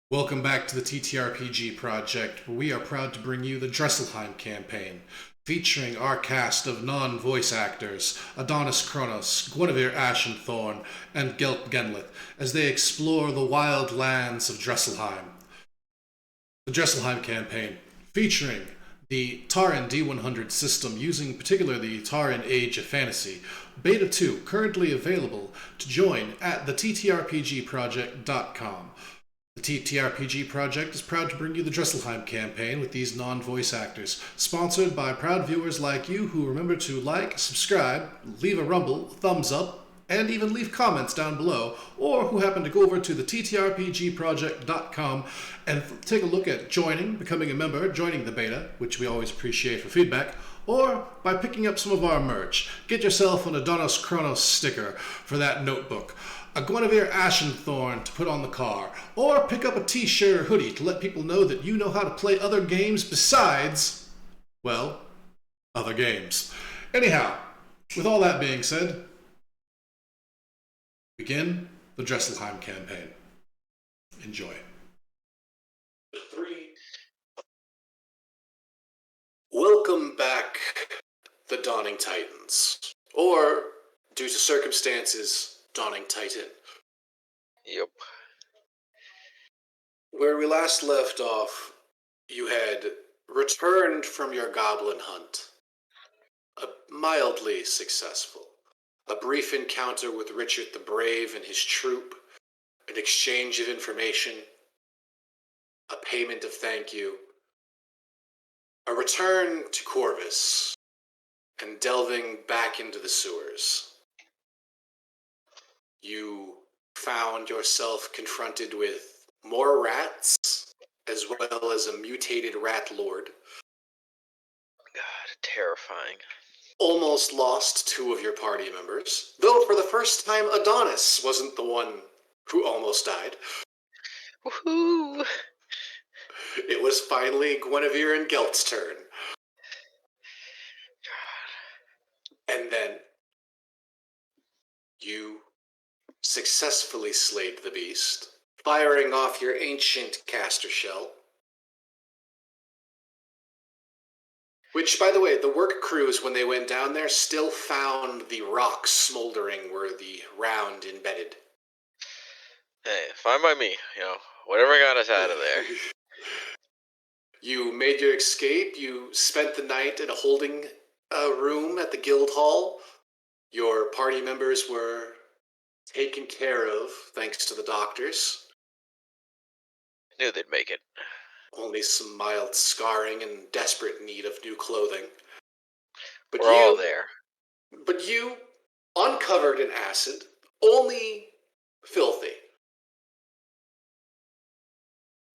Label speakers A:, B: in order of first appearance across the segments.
A: Welcome back to the TTRPG Project, where we are proud to bring you the Dresselhime campaign, featuring our cast of non-voice actors, Adonis Kronos, Guinevere Ashenthorn, and Gelt Genlith, as they explore the wild lands of Dresselheim. The Dresselhime campaign, featuring the Tarren D100 system using particularly the Tarren Age of Fantasy, Beta 2 currently available to join at TheTtrpgProject.com. The TTRPG Project is proud to bring you the Dresselheim campaign with these non-voice actors, sponsored by proud viewers like you who remember to like, subscribe, leave a rumble, thumbs up, and even leave comments down below, or who happen to go over to the TTRPGProject.com and take a look at joining, becoming a member, joining the beta, which we always appreciate for feedback, or by picking up some of our merch. Get yourself an Adonis Kronos sticker for that notebook, a Guinevere Ashenthorn to put on the car, or pick up a t-shirt or hoodie to let people know that you know how to play other games besides, well, other games. Anyhow, with all that being said, begin the Dresselheim campaign. Enjoy. 3. Welcome back, the Dawning Titans. Or, due to circumstances, Dawning Titan.
B: Yep.
A: Where we last left off, you had returned from your goblin hunt. Mildly successful. A brief encounter with Richard the Brave and his troop, an exchange of information, a payment of thank you, a return to Corvus, and delving back into the sewers. You found yourself confronted with more rats, as well as a mutated rat lord.
B: God, terrifying.
A: Almost lost 2 of your party members, though for the first time Adonis wasn't the one who almost died.
B: Woohoo!
A: It was finally Guinevere and Gelt's turn. And then you successfully slayed the beast, firing off your ancient caster shell. Which, by the way, the work crews, when they went down there, still found the rock smoldering where the round embedded.
B: Hey, fine by me. Whatever got us out of there.
A: You made your escape. You spent the night in a holding room at the guild hall. Your party members were taken care of, thanks to the doctors.
B: Knew they'd make it.
A: Only some mild scarring and desperate need of new clothing. But
B: We're all there.
A: But you, uncovered in acid, only filthy.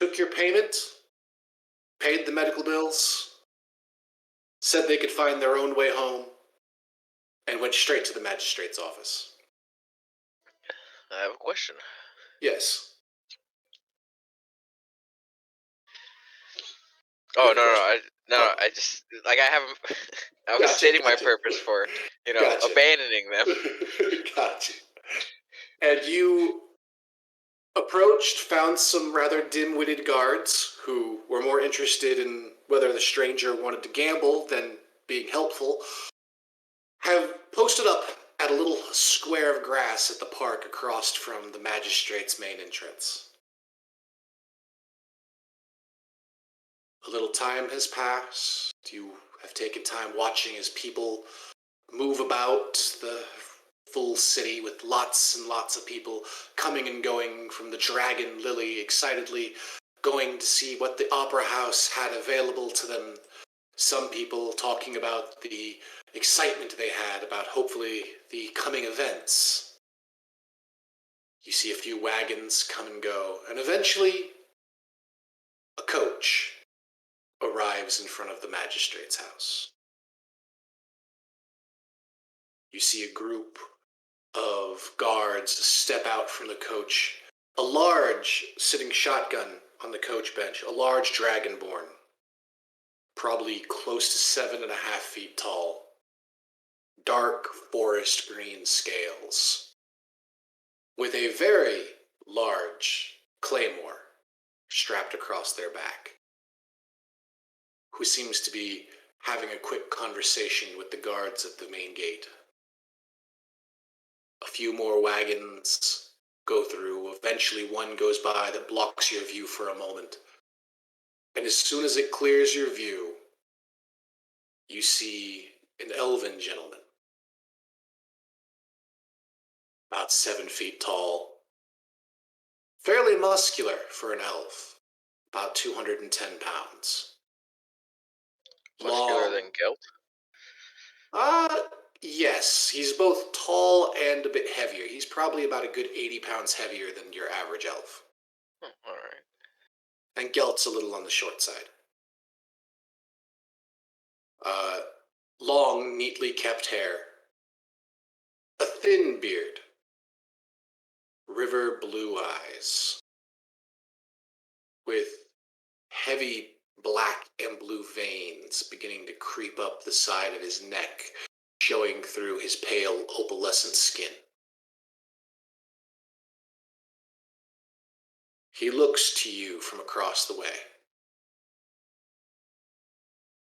A: Took your payment, paid the medical bills, said they could find their own way home, and went straight to the magistrate's office.
B: I have a question.
A: Yes.
B: Oh, I just, I haven't, I was stating my purpose for, abandoning them.
A: Gotcha. And you approached, found some rather dim-witted guards who were more interested in whether the stranger wanted to gamble than being helpful, have posted up at a little square of grass at the park across from the magistrate's main entrance. A little time has passed. You have taken time watching as people move about the full city with lots and lots of people coming and going from the Dragon Lily, excitedly going to see what the Opera House had available to them. Some people talking about the excitement they had about hopefully the coming events. You see a few wagons come and go, and eventually a coach arrives in front of the magistrate's house. You see a group of guards step out from the coach. A large sitting shotgun on the coach bench, a large dragonborn, probably close to 7.5 feet tall, dark forest green scales, with a very large claymore strapped across their back, who seems to be having a quick conversation with the guards at the main gate. A few more wagons go through. Eventually one goes by that blocks your view for a moment. And as soon as it clears your view, you see an elven gentleman, about 7 feet tall, fairly muscular for an elf, about 210 pounds.
B: Muscular than Gelt?
A: Yes, he's both tall and a bit heavier. He's probably about a good 80 pounds heavier than your average elf.
B: Oh, alright.
A: And Gelt's a little on the short side. Long, neatly kept hair. A thin beard. River blue eyes. With heavy black and blue veins beginning to creep up the side of his neck, showing through his pale, opalescent skin. He looks to you from across the way.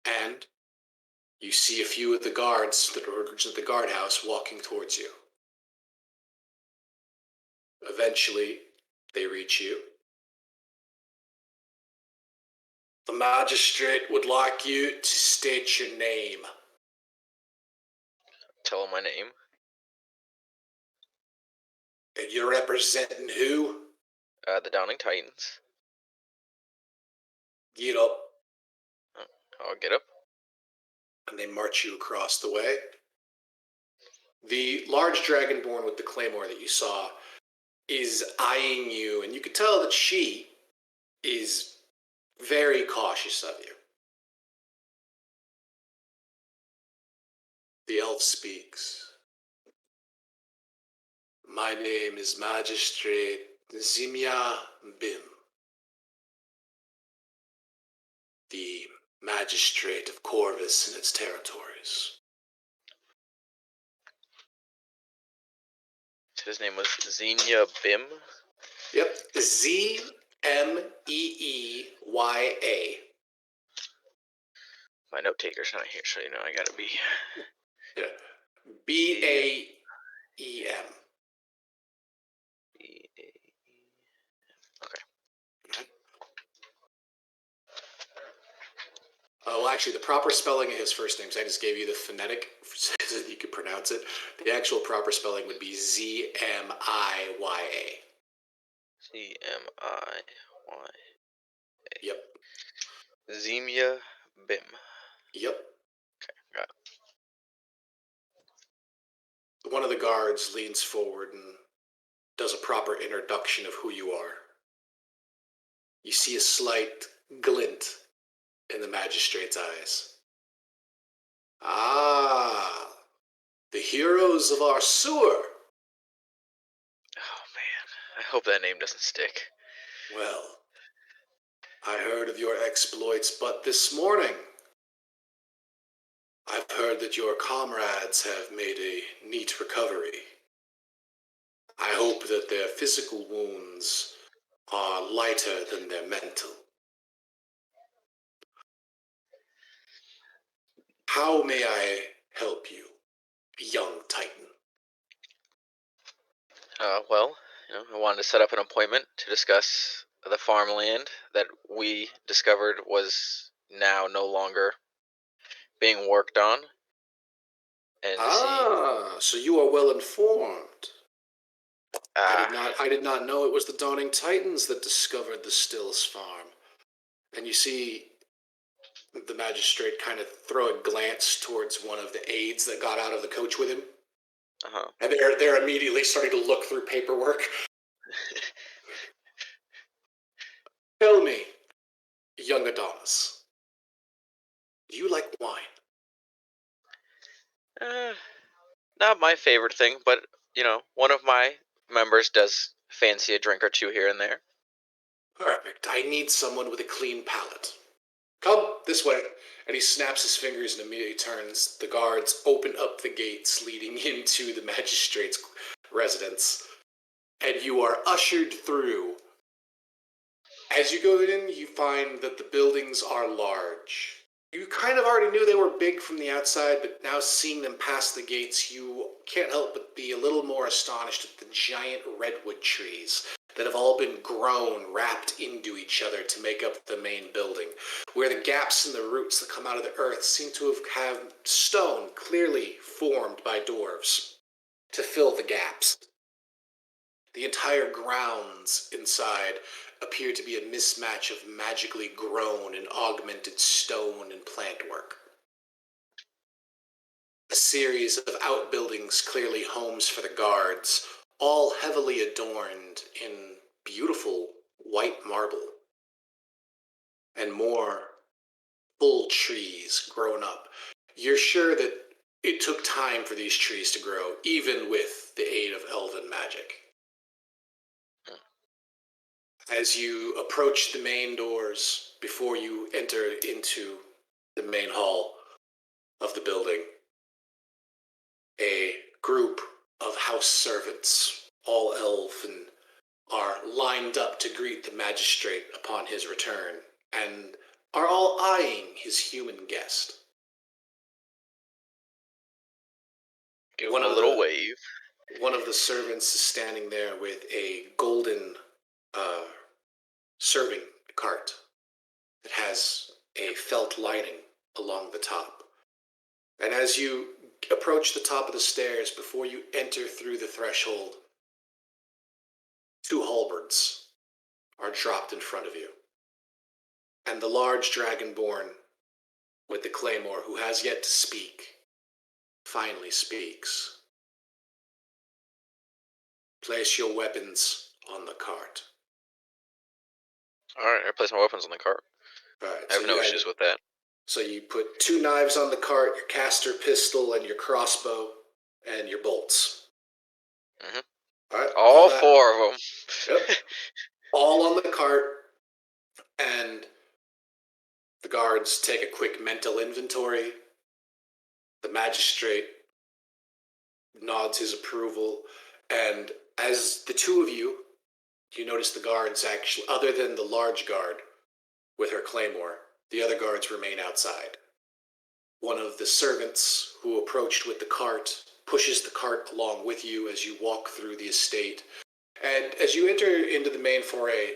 A: And you see a few of the guards that are at the guardhouse walking towards you. Eventually, they reach you. The magistrate would like you to state your name.
B: Tell him my name.
A: And you're representing who?
B: The Downing Titans.
A: Get up.
B: I'll get up.
A: And they march you across the way. The large dragonborn with the claymore that you saw is eyeing you, and you can tell that she is very cautious of you. The elf speaks. My name is Magistrate Zimya Bim, the magistrate of Corvus and its territories.
B: His name was Xenia Bim.
A: Yep, Z-M-E-E-Y-A.
B: My note taker's not here, so I gotta be.
A: Yeah, B-A-E-M.
B: Okay.
A: Oh, actually, the proper spelling of his first name, I just gave you the phonetic so that you could pronounce it. The actual proper spelling would be Z-M-I-Y-A.
B: Z-M-I-Y-A.
A: Yep.
B: Zemia Bim.
A: Yep.
B: Okay, got it.
A: One of the guards leans forward and does a proper introduction of who you are. You see a slight glint in the magistrate's eyes. Ah, the heroes of our sewer.
B: Oh, man. I hope that name doesn't stick.
A: Well, I heard of your exploits but this morning. I've heard that your comrades have made a neat recovery. I hope that their physical wounds are lighter than their mental. How may I help you, young Titan?
B: Well, I wanted to set up an appointment to discuss the farmland that we discovered was now no longer being worked on. And
A: so you are well informed.
B: I
A: I did not know it was the Dawning Titans that discovered the Stills farm. And you see the magistrate kind of throw a glance towards one of the aides that got out of the coach with him.
B: Uh-huh.
A: And they're immediately starting to look through paperwork. Tell me, young Adonis, do you like wine?
B: Not my favorite thing, but, one of my members does fancy a drink or two here and there.
A: Perfect. I need someone with a clean palate. Come this way. And he snaps his fingers and immediately turns. The guards open up the gates leading into the magistrate's residence. And you are ushered through. As you go in, you find that the buildings are large. You kind of already knew they were big from the outside, but now seeing them past the gates, you can't help but be a little more astonished at the giant redwood trees that have all been grown, wrapped into each other to make up the main building, where the gaps in the roots that come out of the earth seem to have stone clearly formed by dwarves to fill the gaps. The entire grounds inside appear to be a mismatch of magically grown and augmented stone and plant work. A series of outbuildings, clearly homes for the guards, all heavily adorned in beautiful white marble. And more full trees grown up. You're sure that it took time for these trees to grow, even with the aid of elven magic. As you approach the main doors before you enter into the main hall of the building, a group of house servants, all elven, are lined up to greet the magistrate upon his return, and are all eyeing his human guest.
B: Give him a little wave.
A: One of the servants is standing there with a golden serving cart that has a felt lining along the top. And as you approach the top of the stairs, before you enter through the threshold, 2 halberds are dropped in front of you. And the large dragonborn with the claymore, who has yet to speak, finally speaks. Place your weapons on the cart.
B: Alright, I place my weapons on the cart.
A: Right,
B: I have no issues with that.
A: So you put 2 knives on the cart, your caster pistol, and your crossbow, and your bolts.
B: Mm-hmm.
A: All right,
B: all 4 of them.
A: Yep. All on the cart, and the guards take a quick mental inventory. The magistrate nods his approval, and as the 2 of you notice the guards actually, other than the large guard with her claymore, the other guards remain outside. One of the servants who approached with the cart pushes the cart along with you as you walk through the estate. And as you enter into the main foray,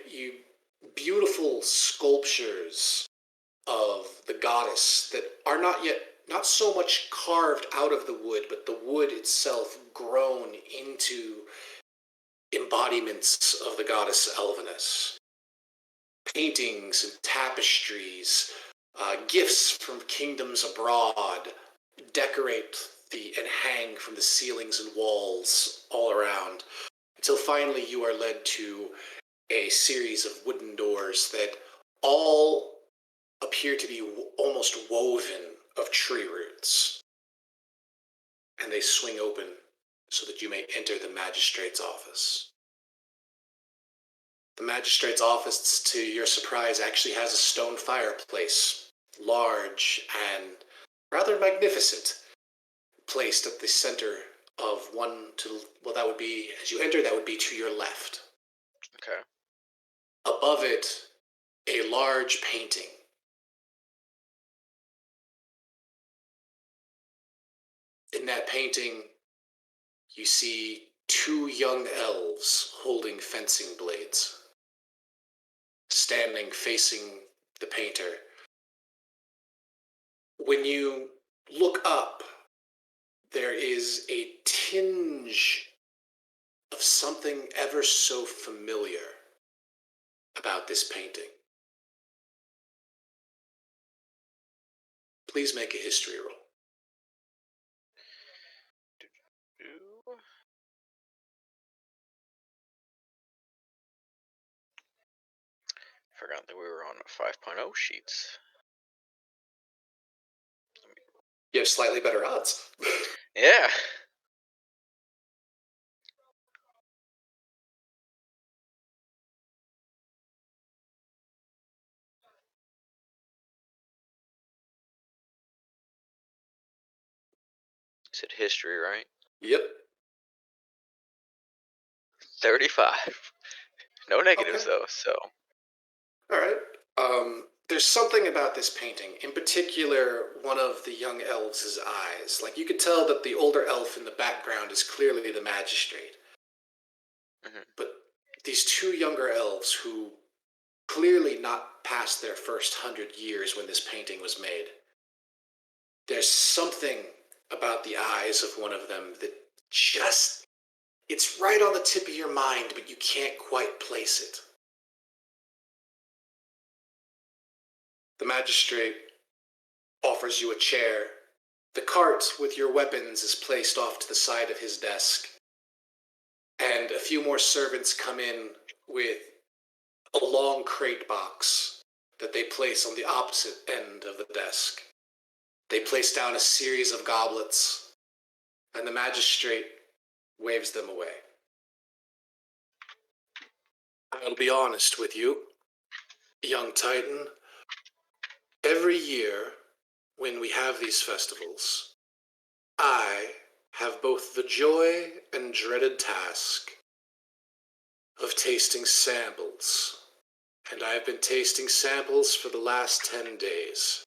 A: beautiful sculptures of the goddess that are not so much carved out of the wood, but the wood itself grown into embodiments of the goddess Elveness. Paintings and tapestries, gifts from kingdoms abroad decorate and hang from the ceilings and walls all around, until finally you are led to a series of wooden doors that all appear to be almost woven of tree roots. And they swing open so that you may enter the magistrate's office. The magistrate's office, to your surprise, actually has a stone fireplace, large and rather magnificent, placed at the center of that would be, as you enter, that would be to your left.
B: Okay.
A: Above it, a large painting. In that painting, you see 2 young elves holding fencing blades, standing facing the painter. When you look up, there is a tinge of something ever so familiar about this painting. Please make a history roll.
B: Forgot that we were on 5.0 sheets.
A: You have slightly better odds.
B: Yeah. You said history, right?
A: Yep.
B: 35. No negatives, though, so.
A: All right. There's something about this painting, in particular, one of the young elves' eyes. Like, you could tell that the older elf in the background is clearly the magistrate.
B: Hmm.
A: But these two younger elves who clearly not past their first 100 years when this painting was made. There's something about the eyes of one of them that just, it's right on the tip of your mind, but you can't quite place it. The magistrate offers you a chair. The cart with your weapons is placed off to the side of his desk, and a few more servants come in with a long crate box that they place on the opposite end of the desk. They place down a series of goblets, and the magistrate waves them away. I'll be honest with you, young Titan. Every year, when we have these festivals, I have both the joy and dreaded task of tasting samples. And I have been tasting samples for the last 10 days.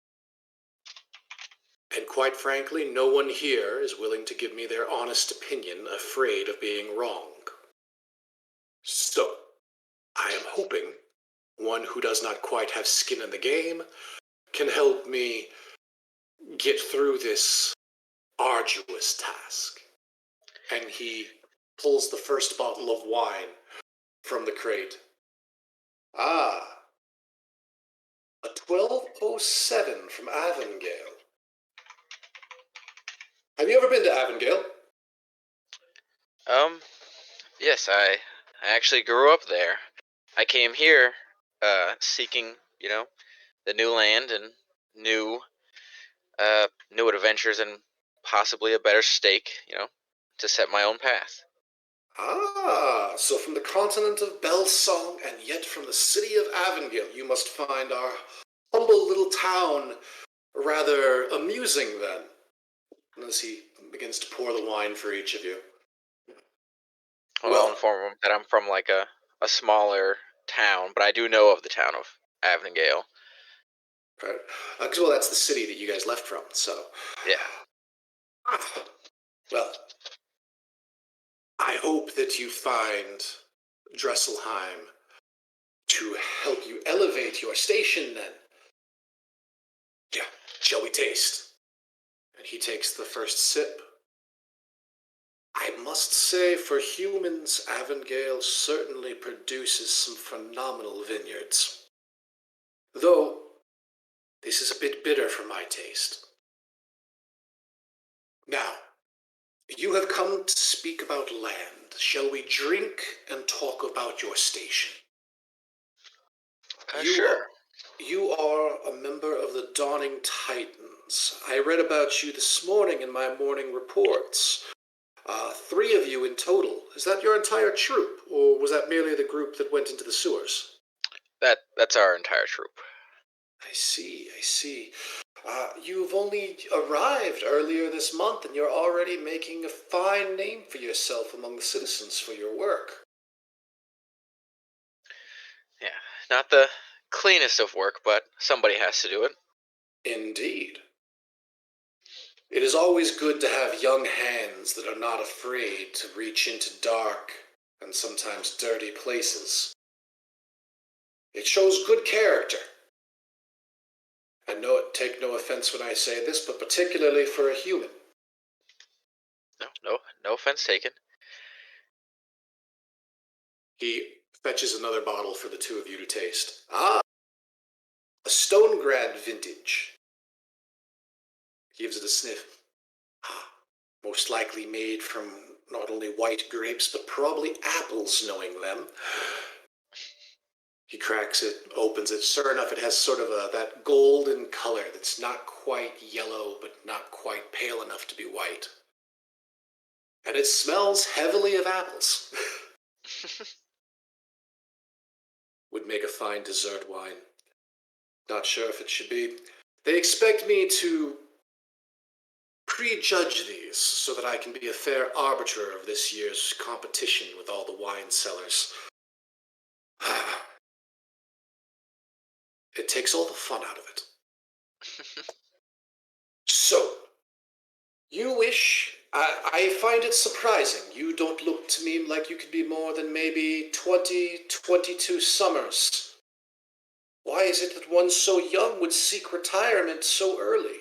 A: And quite frankly, no one here is willing to give me their honest opinion, afraid of being wrong. So, I am hoping one who does not quite have skin in the game can help me get through this arduous task. And he pulls the first bottle of wine from the crate. Ah, a 1207 from Avangale. Have you ever been to Avangale?
B: Yes, I actually grew up there. I came here, seeking, the new land and new, new adventures and possibly a better stake, to set my own path.
A: Ah, so from the continent of Belsong and yet from the city of Avangale, you must find our humble little town rather amusing then, as he begins to pour the wine for each of you.
B: Well, I'll
A: Well,
B: inform them that I'm from like a smaller town, but I do know of the town of Avengale.
A: right, well, that's the city that you guys left from, so.
B: Yeah.
A: Ah, well, I hope that you find Dresselhime to help you elevate your station then. Yeah, shall we taste? And he takes the first sip. I must say, for humans, Avangale certainly produces some phenomenal vineyards. Though, this is a bit bitter for my taste. Now, you have come to speak about land. Shall we drink and talk about your station?
B: Sure.
A: You are a member of the Dawning Titans. I read about you this morning in my morning reports. 3 of you in total. Is that your entire troop, or was that merely the group that went into the sewers?
B: That's our entire troop.
A: I see. You've only arrived earlier this month, and you're already making a fine name for yourself among the citizens for your work.
B: Yeah. Not the cleanest of work, but somebody has to do it.
A: Indeed. It is always good to have young hands that are not afraid to reach into dark and sometimes dirty places. It shows good character. And take no offense when I say this, but particularly for a human.
B: No offense taken.
A: He fetches another bottle for the 2 of you to taste. Ah, a Stonegrad vintage. Gives it a sniff. Ah, most likely made from not only white grapes, but probably apples, knowing them. He cracks it, opens it. Sure enough, it has sort of that golden color that's not quite yellow, but not quite pale enough to be white. And it smells heavily of apples. Would make a fine dessert wine. Not sure if it should be. They expect me to prejudge these so that I can be a fair arbiter of this year's competition with all the wine cellars. It takes all the fun out of it. So, you wish. I find it surprising. You don't look to me like you could be more than maybe 20, 22 summers. Why is it that one so young would seek retirement so early?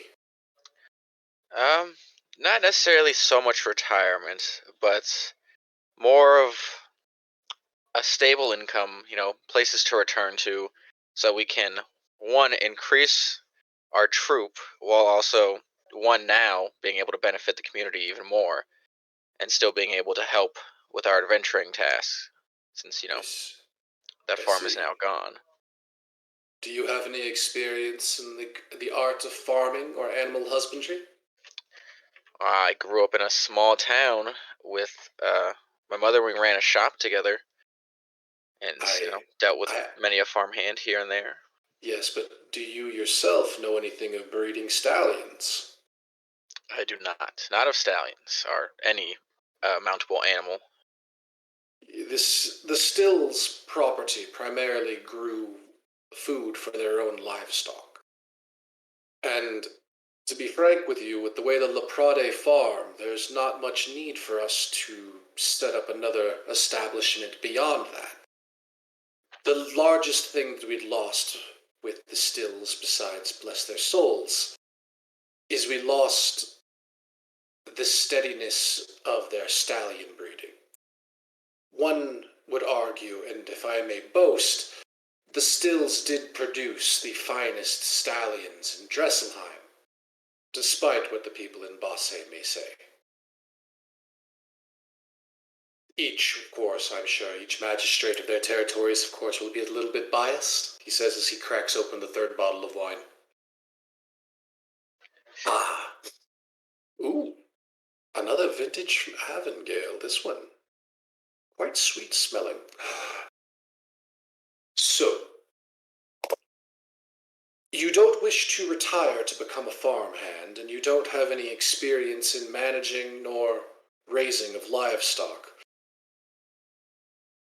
B: Um, Not necessarily so much retirement, but more of a stable income, places to return to, so we can, one, increase our troop while also, one, now being able to benefit the community even more and still being able to help with our adventuring tasks since, that
A: I
B: farm is
A: see.
B: now gone.
A: Do you have any experience in the art of farming or animal husbandry?
B: I grew up in a small town with my mother. We ran a shop together and,
A: I,
B: dealt with
A: I,
B: many a farmhand here and there.
A: yes, but do you yourself know anything of breeding stallions?
B: I do not of stallions or any mountable animal.
A: The Stills property primarily grew food for their own livestock. And to be frank with you, with the way the La Prade farm, there's not much need for us to set up another establishment beyond that. The largest thing that we'd lost with the Stills, besides bless their souls, is we lost the steadiness of their stallion breeding. One would argue, and if I may boast, the Stills did produce the finest stallions in Dresselhime, despite what the people in Bosse may say. Each, of course, I'm sure, each magistrate of their territories, of course, will be a little bit biased, he says as he cracks open the third bottle of wine. Ah, ooh, another vintage from Avengale, this one. Quite sweet smelling. So, you don't wish to retire to become a farmhand, and you don't have any experience in managing nor raising of livestock.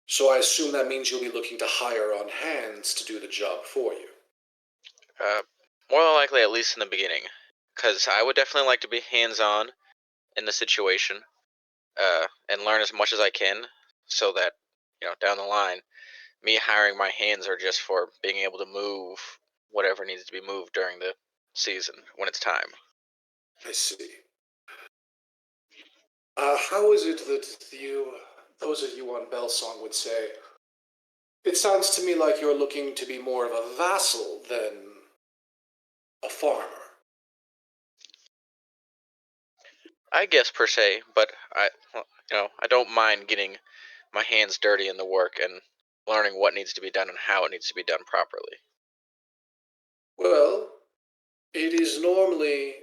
A: So I assume that means you'll be looking to hire on hands to do the job for you.
B: Uh, More than likely, at least in the beginning, because I would definitely like to be hands-on in the situation and learn as much as I can, so that down the line, me hiring my hands are just for being able to move whatever needs to be moved during the season when it's time.
A: I see. How is it that those of you on Bellsong would say, it sounds to me like you're looking to be more of a vassal than a farmer.
B: I guess per se, but I don't mind getting my hands dirty in the work and learning what needs to be done and how it needs to be done properly.
A: Well, it is normally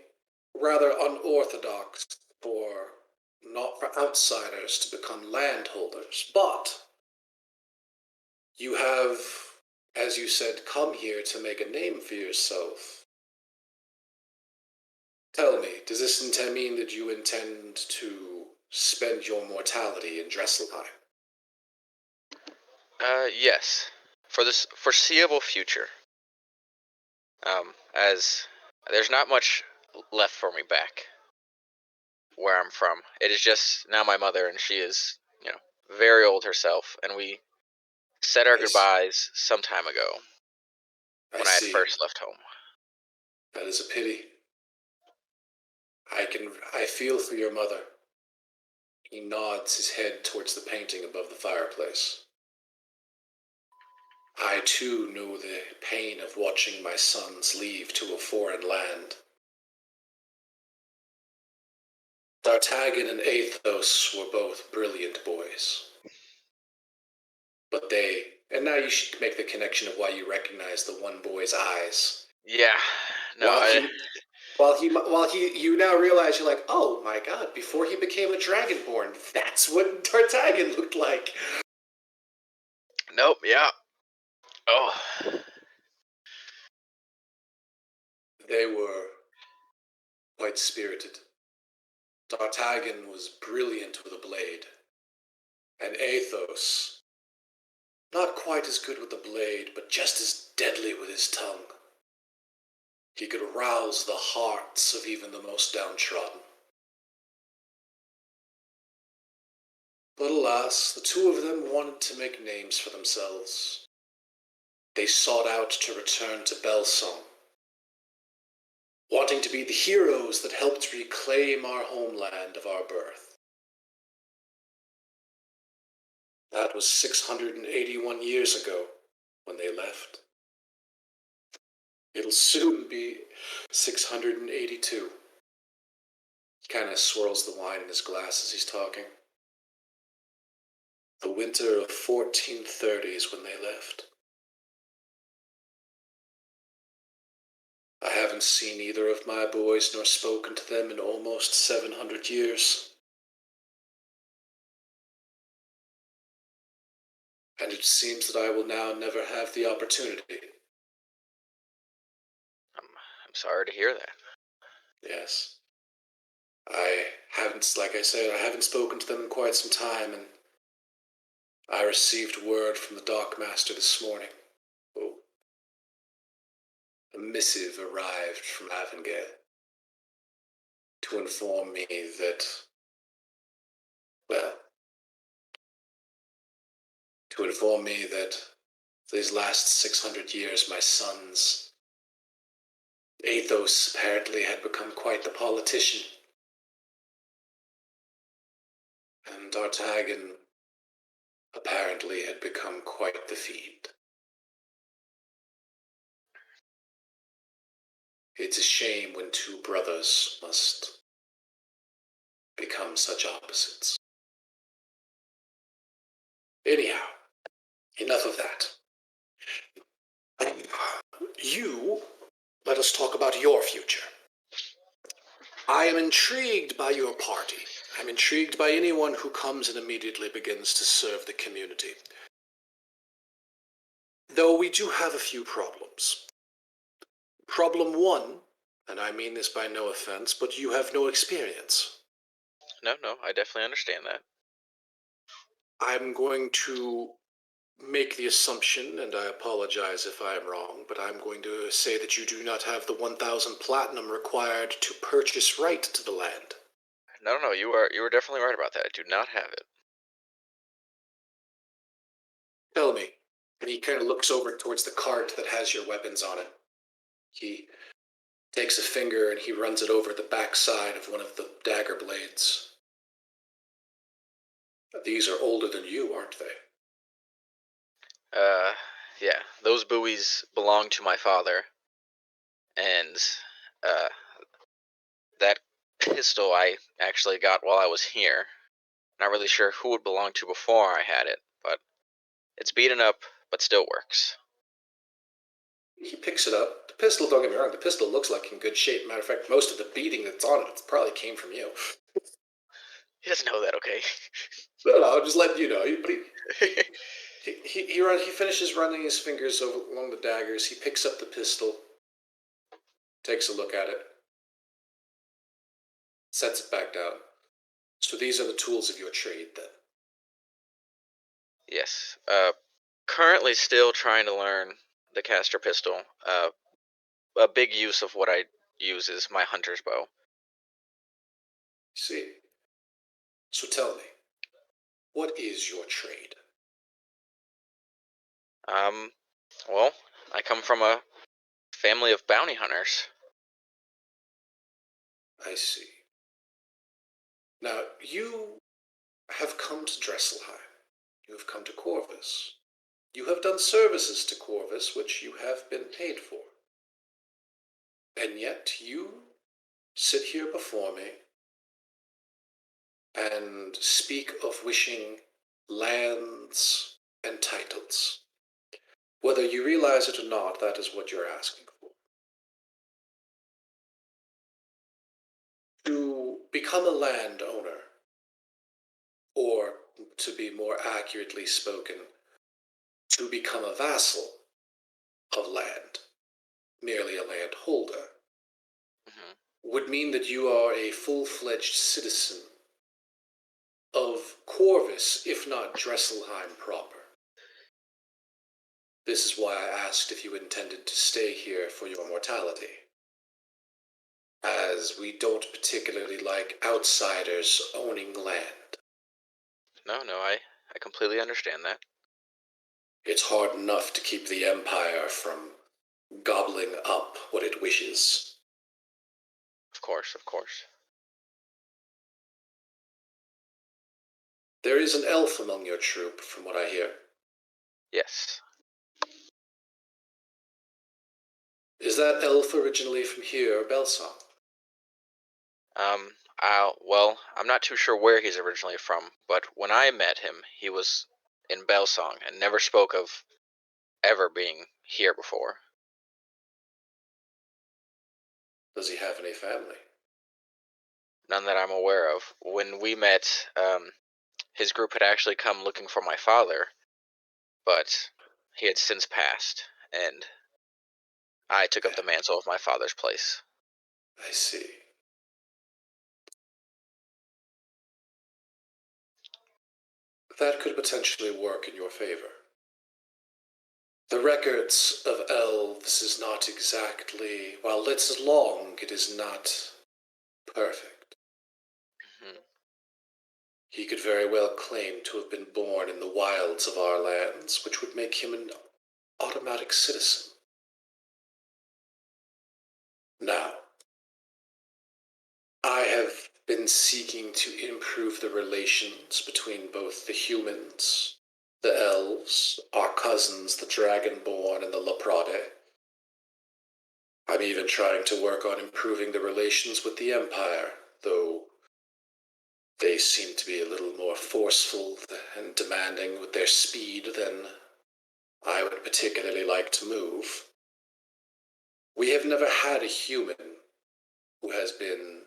A: rather unorthodox for not for outsiders to become landholders, but you have, as you said, come here to make a name for yourself. Tell me, does this mean that you intend to spend your mortality in Dresselheim?
B: Yes, for this foreseeable future. As there's not much left for me back where I'm from. It is just now my mother, and she is, very old herself, and we said our
A: I, s-
B: goodbyes some time ago
A: I
B: when I had
A: see.
B: first left home.
A: That is a pity. I feel for your mother. He nods his head towards the painting above the fireplace. I too know the pain of watching my sons leave to a foreign land. D'Artagnan and Athos were both brilliant boys. But and now you should make the connection of why you recognize the one boy's eyes.
B: Yeah, no,
A: While he, you now realize you're like, oh my god, before he became a dragonborn, that's what D'Artagnan looked like.
B: nope, yeah. Oh,
A: They were quite spirited. D'Artagnan was brilliant with a blade, and Athos Not quite as good with the blade, but just as deadly with his tongue. He could rouse the hearts of even the most downtrodden. But alas, the two of them wanted to make names for themselves. They sought out to return to Belsong, wanting to be the heroes that helped reclaim our homeland of our birth. That was 681 years ago when they left. It'll soon be 682. He kind of swirls the wine in his glass as he's talking. The winter of 1430 is when they left. I haven't seen either of my boys nor spoken to them in almost 700 years. And it seems that I will now never have the opportunity.
B: I'm sorry to hear that.
A: Yes. Like I said, I haven't spoken to them in quite some time, and I received word from the dockmaster this morning. Oh. A missive arrived from Avangale to inform me that, for these last 600 years, my sons, Athos apparently had become quite the politician. And D'Artagnan apparently had become quite the fiend. It's a shame when two brothers must become such opposites. Anyhow, enough of that. Let us talk about your future. I am intrigued by your party. I'm intrigued by anyone who comes and immediately begins to serve the community. Though we do have a few problems. Problem one, and I mean this by no offense, but you have no experience.
B: No, I definitely understand that.
A: I'm going to make the assumption, and I apologize if I am wrong, but I'm going to say that you do not have the 1,000 platinum required to purchase right to the land.
B: No, you were definitely right about that. I do not have it.
A: Tell me. And he kind of looks over towards the cart that has your weapons on it. He takes a finger and he runs it over the backside of one of the dagger blades. These are older than you, aren't they?
B: Yeah. Those buoys belong to my father. And, that pistol I actually got while I was here. Not really sure who it belonged to before I had it, but it's beaten up, but still works.
A: He picks it up. The pistol, don't get me wrong, the pistol looks like in good shape. Matter of fact, most of the beating that's on it probably came from you.
B: He doesn't know that, okay?
A: No, I'm just letting you know. He finishes running his fingers along the daggers. He picks up the pistol, takes a look at it, sets it back down. So these are the tools of your trade, then?
B: Yes. Currently still trying to learn the caster pistol. A big use of what I use is my hunter's bow.
A: See. So tell me, what is your trade?
B: Well, I come from a family of bounty hunters.
A: I see. Now, you have come to Dresselhime. You have come to Corvus. You have done services to Corvus which you have been paid for. And yet you sit here before me and speak of wishing lands and titles. Whether you realize it or not, that is what you're asking for. To become a landowner, or to be more accurately spoken, to become a vassal of land, merely a landholder, would mean that you are a full-fledged citizen of Corvus, if not Dresselheim proper. This is why I asked if you intended to stay here for your mortality, as we don't particularly like outsiders owning land.
B: No, I completely understand that.
A: It's hard enough to keep the Empire from gobbling up what it wishes.
B: Of course, of course.
A: There is an elf among your troop, from what I hear.
B: Yes.
A: Is that elf originally from here, Belsong?
B: Well, I'm not too sure where he's originally from, but when I met him, he was in Belsong and never spoke of ever being here before.
A: Does he have any family?
B: None that I'm aware of. When we met, his group had actually come looking for my father, but he had since passed, and I took up the mantle of my father's place.
A: I see. That could potentially work in your favor. The records of elves is not exactly, while it's long, it is not perfect.
B: Mm-hmm.
A: He could very well claim to have been born in the wilds of our lands, which would make him an automatic citizen. Now, I have been seeking to improve the relations between both the humans, the elves, our cousins, the Dragonborn, and the Laprade. I'm even trying to work on improving the relations with the Empire, though they seem to be a little more forceful and demanding with their speed than I would particularly like to move. We have never had a human who has been,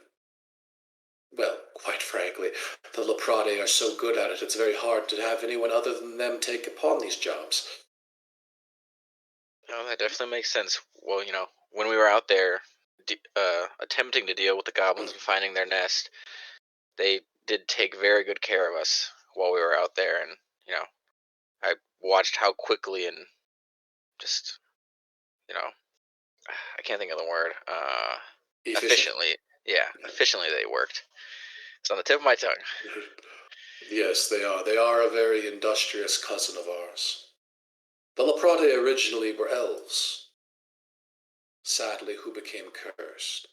A: well, quite frankly, the Laprade are so good at it, it's very hard to have anyone other than them take upon these jobs.
B: Oh, that definitely makes sense. Well, when we were out there attempting to deal with the goblins and finding their nest, they did take very good care of us while we were out there, and I watched how quickly and just I can't think of the word. Efficiently. Yeah, efficiently they worked. It's on the tip of my tongue.
A: Yes, they are. They are a very industrious cousin of ours. The Laprade originally were elves, sadly, who became cursed.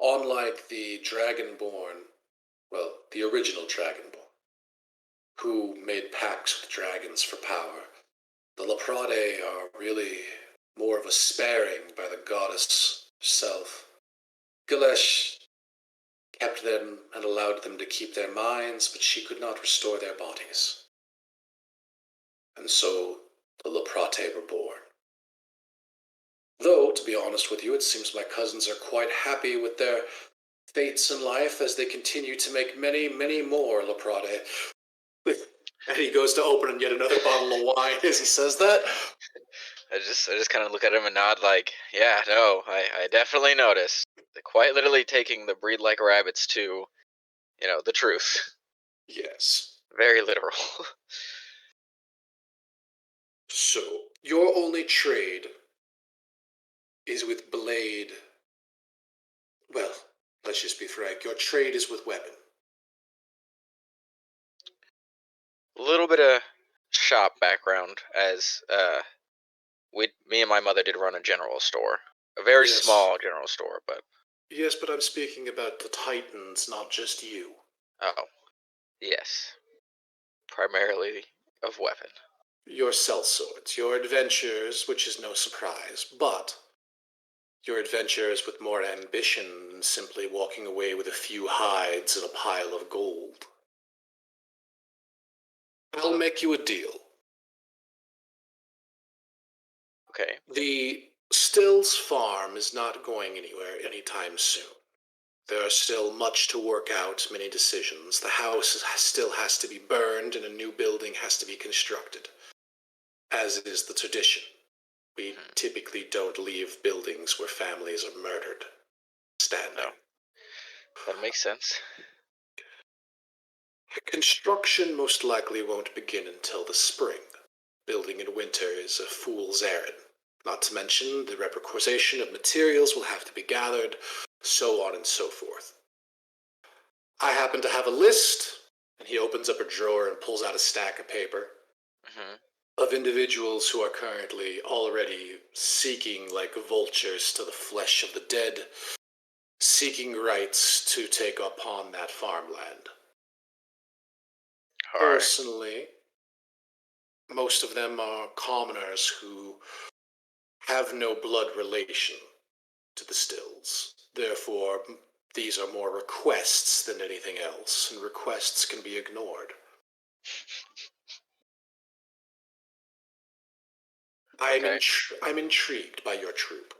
A: Unlike the Dragonborn, well, the original Dragonborn, who made pacts with dragons for power, the Laprade are really more of a sparing by the goddess herself. Galesh kept them and allowed them to keep their minds, but she could not restore their bodies. And so the Laprade were born. Though, to be honest with you, it seems my cousins are quite happy with their fates in life as they continue to make many, many more Laprade. And he goes to open yet another bottle of wine as he says that.
B: I just kind of look at him and nod like, yeah, no, I definitely noticed. They're quite literally taking the breed like rabbits to, the truth.
A: Yes.
B: Very literal.
A: So, your only trade is with Blade. Well, let's just be frank. Your trade is with weapon.
B: A little bit of shop background, as me and my mother did run a general store. A very small general store, but...
A: Yes, but I'm speaking about the Titans, not just you.
B: Oh, yes. Primarily of weapon.
A: Your sellswords, your adventures, which is no surprise, but your adventures with more ambition than simply walking away with a few hides and a pile of gold. I'll make you a deal.
B: Okay.
A: The Stills farm is not going anywhere anytime soon. There are still much to work out, many decisions. The house still has to be burned and a new building has to be constructed, as is the tradition. We typically don't leave buildings where families are murdered standing.
B: No. That makes sense.
A: Construction most likely won't begin until the spring. Building in winter is a fool's errand. Not to mention the requisition of materials will have to be gathered, so on and so forth. I happen to have a list, and he opens up a drawer and pulls out a stack of paper, of individuals who are currently already seeking like vultures to the flesh of the dead, seeking rights to take upon that farmland.
B: All right.
A: Personally, most of them are commoners who have no blood relation to the stills. Therefore, these are more requests than anything else, and requests can be ignored.
B: Okay.
A: I'm intrigued by your troop.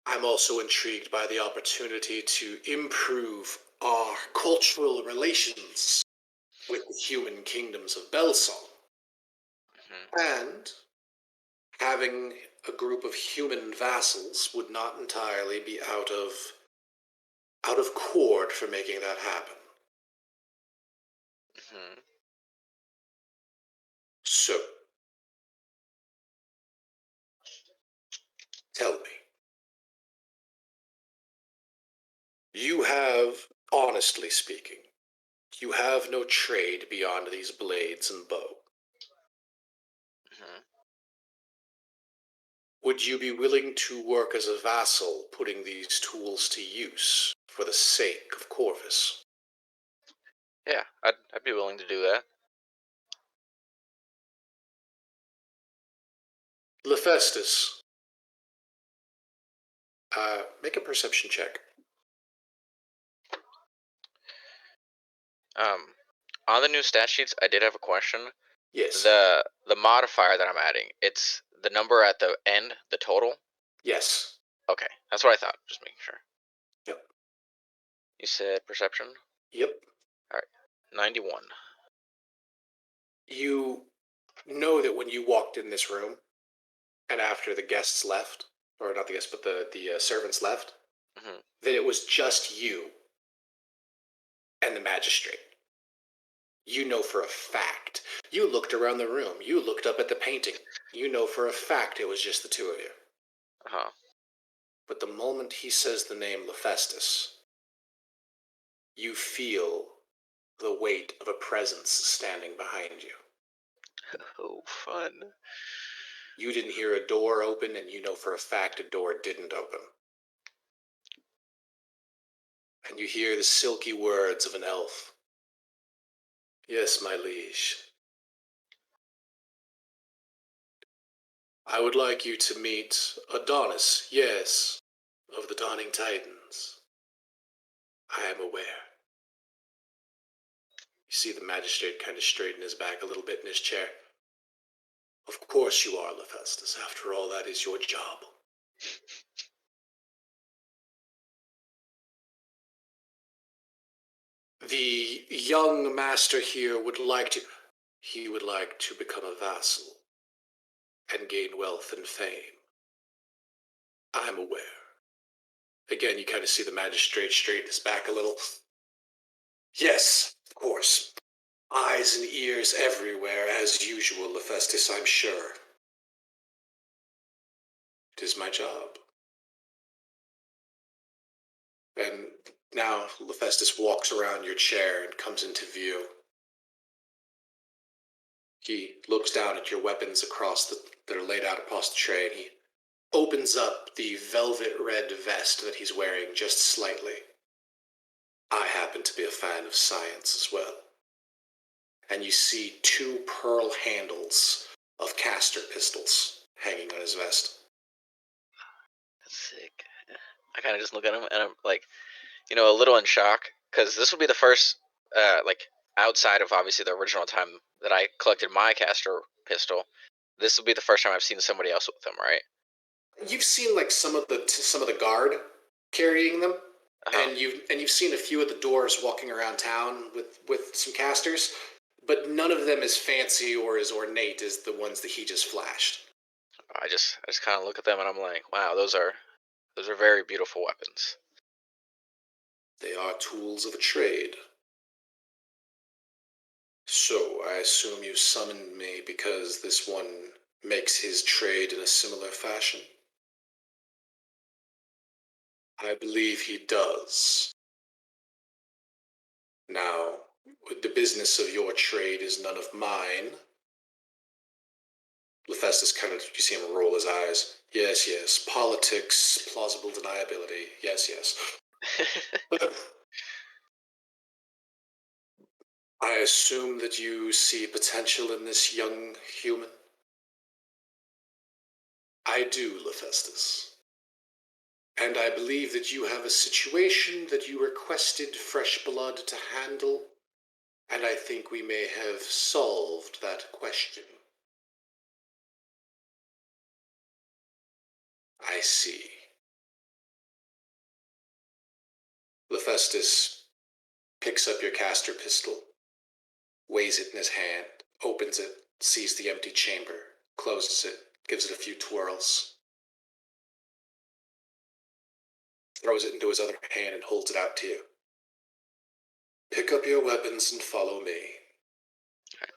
A: I'm also intrigued by the opportunity to improve our cultural relations with the human kingdoms of Belsong. And having a group of human vassals would not entirely be out of chord for making that happen. So, tell me. You have, honestly speaking, you have no trade beyond these blades and bow. Would you be willing to work as a vassal, putting these tools to use for the sake of Corvus?
B: Yeah, I'd be willing to do that.
A: Lephistus, make a perception check.
B: On the new stat sheets, I did have a question.
A: Yes.
B: The modifier that I'm adding, it's the number at the end, the total.
A: Yes.
B: Okay, that's what I thought. Just making sure.
A: Yep.
B: You said perception.
A: Yep.
B: All right, 91.
A: You know that when you walked in this room, and after the guests left, or not the guests, but the servants left, that it was just you and the magistrate. You know for a fact. You looked around the room. You looked up at the painting. You know for a fact it was just the two of you. But the moment he says the name Lephistus, you feel the weight of a presence standing behind you.
B: Oh, fun.
A: You didn't hear a door open, and you know for a fact a door didn't open. And you hear the silky words of an elf. Yes, my liege. I would like you to meet Adonis, yes, of the Dawning Titans. I am aware. You see the magistrate kind of straighten his back a little bit in his chair. Of course you are, Lephistus. After all, that is your job. The young master here would like to become a vassal and gain wealth and fame. I'm aware. Again, you kind of see the magistrate straighten his back a little. Yes, of course. Eyes and ears everywhere, as usual, Lephistus, I'm sure. It is my job. And now Lephistus walks around your chair and comes into view. He looks down at your weapons that are laid out across the tray, and he opens up the velvet red vest that he's wearing just slightly. I happen to be a fan of science as well. And you see two pearl handles of caster pistols hanging on his vest.
B: That's sick. I kind of just look at him and I'm like, a little in shock, because this will be the first, outside of obviously the original time that I collected my caster pistol, this will be the first time I've seen somebody else with them, right?
A: You've seen like some of the guard carrying them, and you've seen a few of the doors walking around town with some casters, but none of them as fancy or as ornate as the ones that he just flashed.
B: I just kind of look at them and I'm like, wow, those are very beautiful weapons.
A: They are tools of a trade. So, I assume you summoned me because this one makes his trade in a similar fashion? I believe he does. Now, the business of your trade is none of mine. Hephaestus you see him roll his eyes. Yes, yes. Politics, plausible deniability. Yes, yes. I assume that you see potential in this young human? I do, Hephaestus. And I believe that you have a situation that you requested fresh blood to handle, and I think we may have solved that question. I see. Hephaestus picks up your caster pistol, weighs it in his hand, opens it, sees the empty chamber, closes it, gives it a few twirls, throws it into his other hand and holds it out to you. Pick up your weapons and follow me.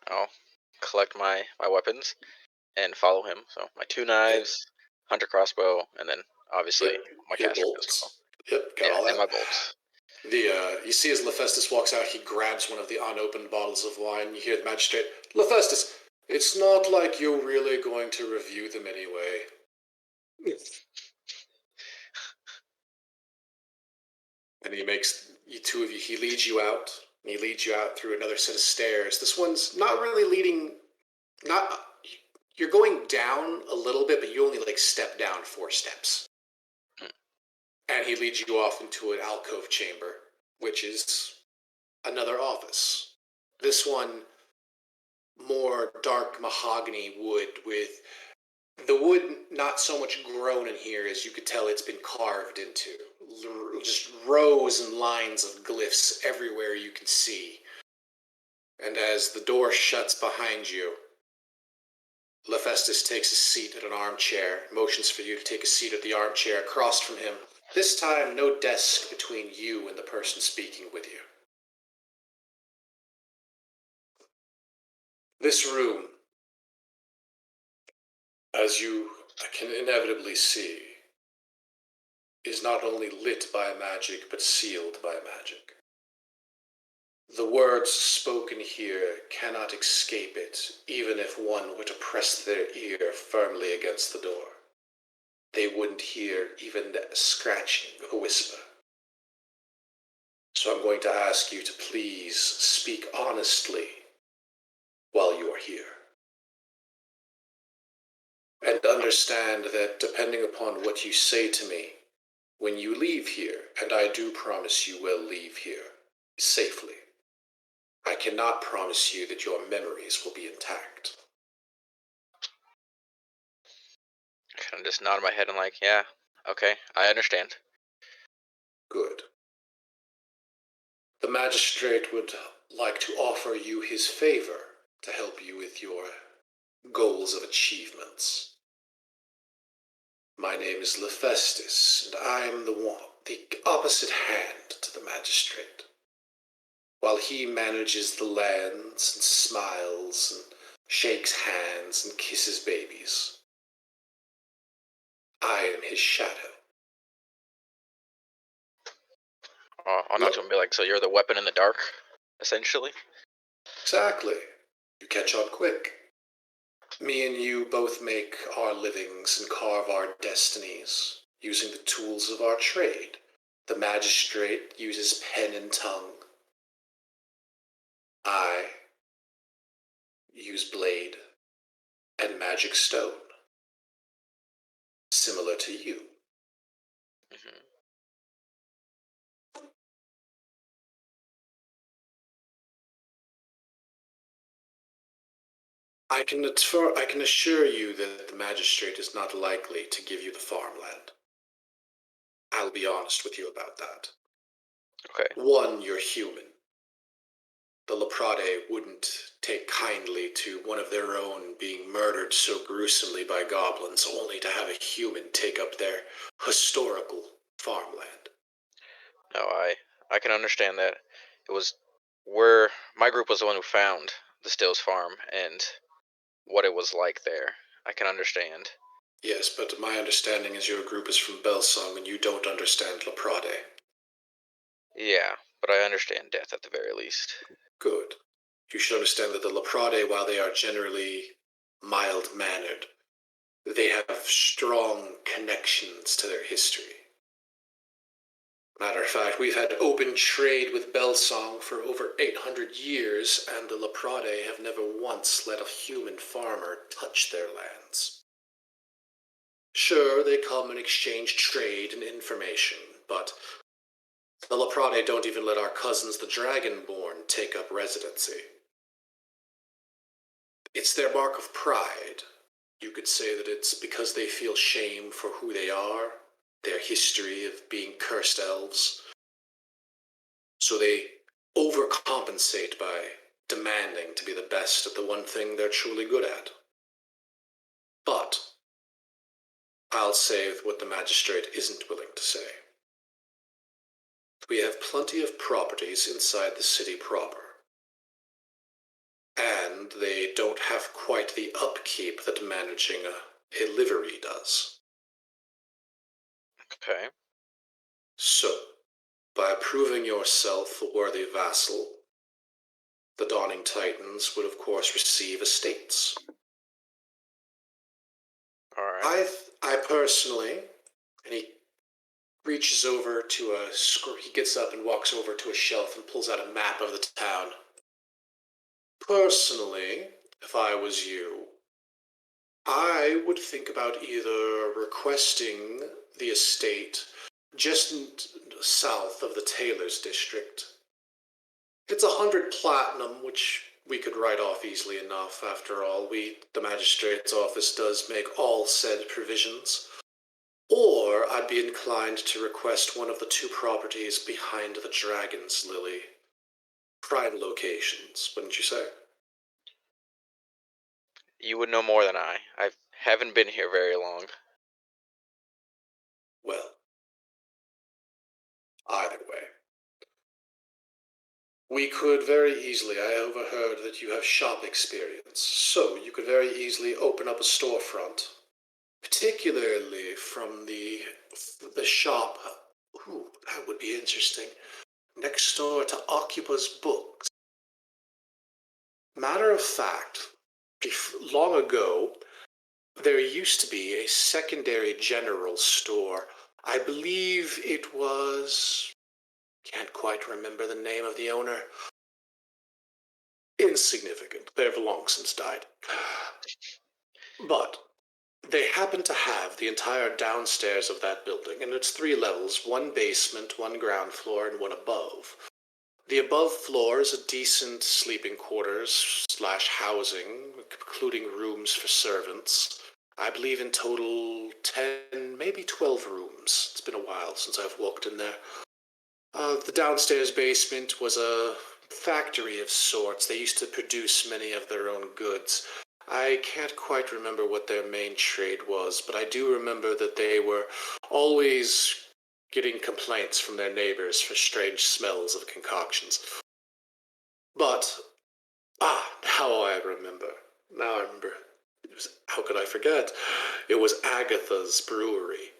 B: I'll collect my weapons and follow him. So my 2 knives, hunter crossbow, and then obviously my
A: your
B: caster
A: bolts.
B: pistol.
A: Yep, got all that.
B: And my bolts.
A: You see as Hephaestus walks out, he grabs one of the unopened bottles of wine. You hear the magistrate, Hephaestus, it's not like you're really going to review them anyway. And he makes two of you, he leads you out. And he leads you out through another set of stairs. This one's not really leading, you're going down a little bit, but you only step down 4 steps. And he leads you off into an alcove chamber, which is another office. This one, more dark mahogany wood with the wood not so much grown in here as you could tell it's been carved into. Just rows and lines of glyphs everywhere you can see. And as the door shuts behind you, Hephaestus takes a seat at an armchair, motions for you to take a seat at the armchair across from him. This time, no desk between you and the person speaking with you. This room, as you can inevitably see, is not only lit by magic, but sealed by magic. The words spoken here cannot escape it, even if one were to press their ear firmly against the door. They wouldn't hear even the scratching of a whisper. So I'm going to ask you to please speak honestly while you are here. And understand that depending upon what you say to me, when you leave here, and I do promise you will leave here safely, I cannot promise you that your memories will be intact.
B: I kind of just nod my head and yeah, okay, I understand.
A: Good. The magistrate would like to offer you his favor to help you with your goals of achievements. My name is Hephaestus, and I am the opposite hand to the magistrate. While he manages the lands and smiles and shakes hands and kisses babies, I am his shadow.
B: I'll nod to him and be like, so you're the weapon in the dark, essentially?
A: Exactly. You catch on quick. Me and you both make our livings and carve our destinies using the tools of our trade. The magistrate uses pen and tongue. I use blade and magic stone, similar to you.
B: Mm-hmm.
A: I can assure you that the magistrate is not likely to give you the farmland. I'll be honest with you about that.
B: Okay.
A: One, you're human. The Leprade wouldn't take kindly to one of their own being murdered so gruesomely by goblins, only to have a human take up their historical farmland.
B: No, I can understand that. It was my group was the one who found the Stills farm and what it was like there. I can understand.
A: Yes, but my understanding is your group is from Belsong and you don't understand Laprade.
B: Yeah, but I understand death at the very least.
A: Good. You should understand that the Laprade, while they are generally mild-mannered, they have strong connections to their history. Matter of fact, we've had open trade with Belsong for over 800 years, and the Laprade have never once let a human farmer touch their lands. Sure, they come and exchange trade and information, but the Laprade don't even let our cousins the Dragonborn take up residency. It's their mark of pride. You could say that it's because they feel shame for who they are, their history of being cursed elves. So they overcompensate by demanding to be the best at the one thing they're truly good at. But I'll say what the magistrate isn't willing to say. We have plenty of properties inside the city proper. And they don't have quite the upkeep that managing a livery does.
B: Okay.
A: So, by proving yourself a worthy vassal, the Dawning Titans would of course receive estates.
B: Alright.
A: I personally, and he reaches over to he gets up and walks over to a shelf and pulls out a map of the town. Personally, if I was you, I would think about either requesting the estate just south of the Taylor's district. It's 100 platinum, which we could write off easily enough. After all, the magistrate's office does make all said provisions. Or I'd be inclined to request one of the two properties behind the Dragon's Lily. Prime locations, wouldn't you say?
B: You would know more than I. I haven't been here very long.
A: Well, either way. We could very easily, I overheard that you have shop experience, so you could very easily open up a storefront. Particularly from the shop, ooh, that would be interesting, next door to Occupa's Books. Matter of fact, long ago, there used to be a secondary general store. I believe it was... can't quite remember the name of the owner. Insignificant. They've long since died. But they happen to have the entire downstairs of that building, and it's 3 levels, 1 basement, 1 ground floor, and 1 above. The above floor is a decent sleeping quarters / housing, including rooms for servants. I believe in total 10, maybe 12 rooms. It's been a while since I've walked in there. The downstairs basement was a factory of sorts. They used to produce many of their own goods. I can't quite remember what their main trade was, but I do remember that they were always getting complaints from their neighbors for strange smells of concoctions. But, now I remember. How could I forget? It was Agatha's brewery.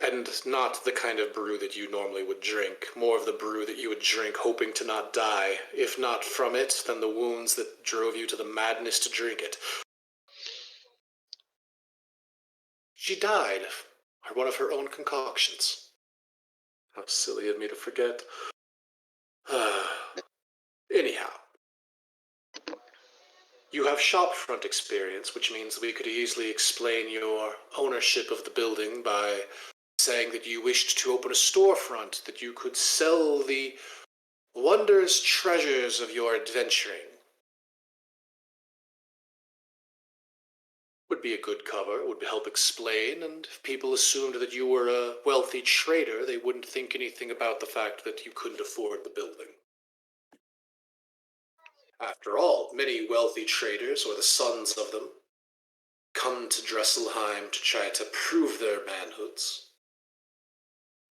A: And not the kind of brew that you normally would drink, more of the brew that you would drink hoping to not die, if not from it, then the wounds that drove you to the madness to drink it. She died, or one of her own concoctions. How silly of me to forget. Anyhow. You have shopfront experience, which means we could easily explain your ownership of the building by saying that you wished to open a storefront, that you could sell the wondrous treasures of your adventuring. Would be a good cover, would help explain, and if people assumed that you were a wealthy trader, they wouldn't think anything about the fact that you couldn't afford the building. After all, many wealthy traders, or the sons of them, come to Dresselhime to try to prove their manhoods.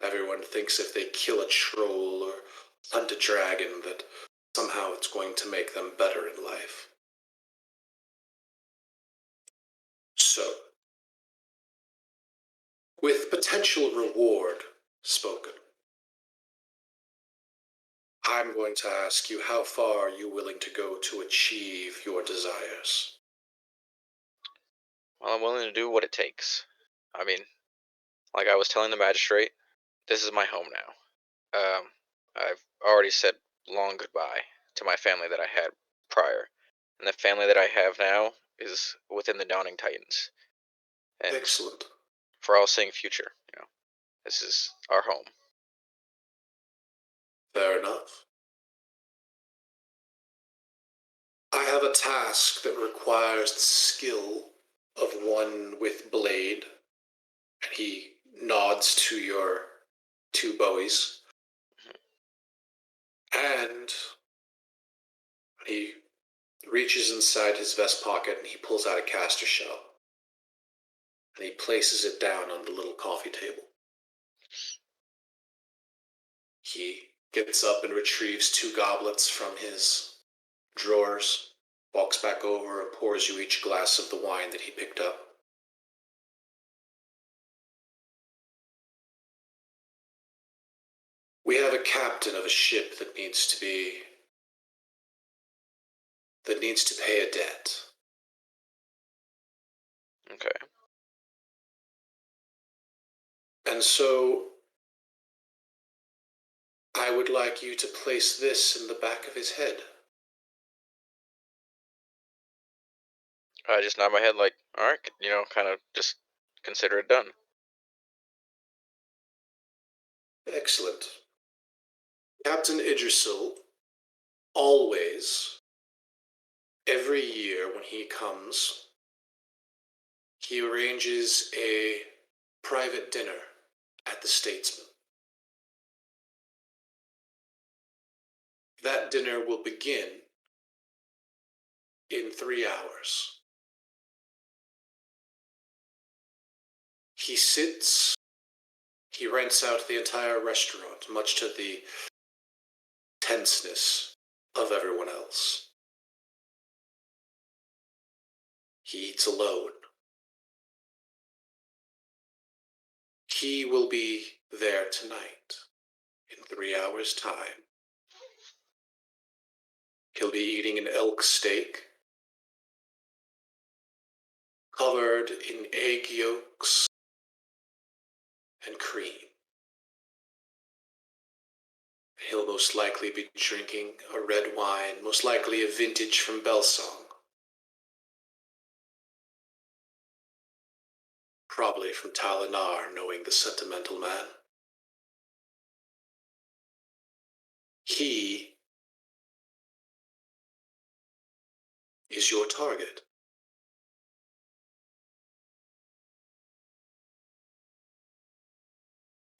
A: Everyone thinks if they kill a troll or hunt a dragon that somehow it's going to make them better in life. So, with potential reward spoken, I'm going to ask you, how far are you willing to go to achieve your desires?
B: Well, I'm willing to do what it takes. I mean, like I was telling the magistrate, this is my home now. I've already said long goodbye to my family that I had prior, and the family that I have now is within the Dawning Titans. And
A: Excellent.
B: for all seeing future, this is our home.
A: Fair enough. I have a task that requires the skill of one with blade, and he nods to your two bowies. And he reaches inside his vest pocket and he pulls out a caster shell. And he places it down on the little coffee table. He gets up and retrieves two goblets from his drawers, walks back over and pours you each a glass of the wine that he picked up. We have a captain of a ship that needs to pay a debt.
B: Okay.
A: And so I would like you to place this in the back of his head.
B: I just nod my head like, all right, kind of just consider it done.
A: Excellent. Captain Idrisil always, every year when he comes, he arranges a private dinner at the Statesman. That dinner will begin in 3 hours. He sits, he rents out the entire restaurant, much to the tenseness of everyone else. He eats alone. He will be there tonight, in 3 hours' time. He'll be eating an elk steak, covered in egg yolks and cream. He'll most likely be drinking a red wine, most likely a vintage from Belsong. Probably from Talinar, knowing the sentimental man. He is your target.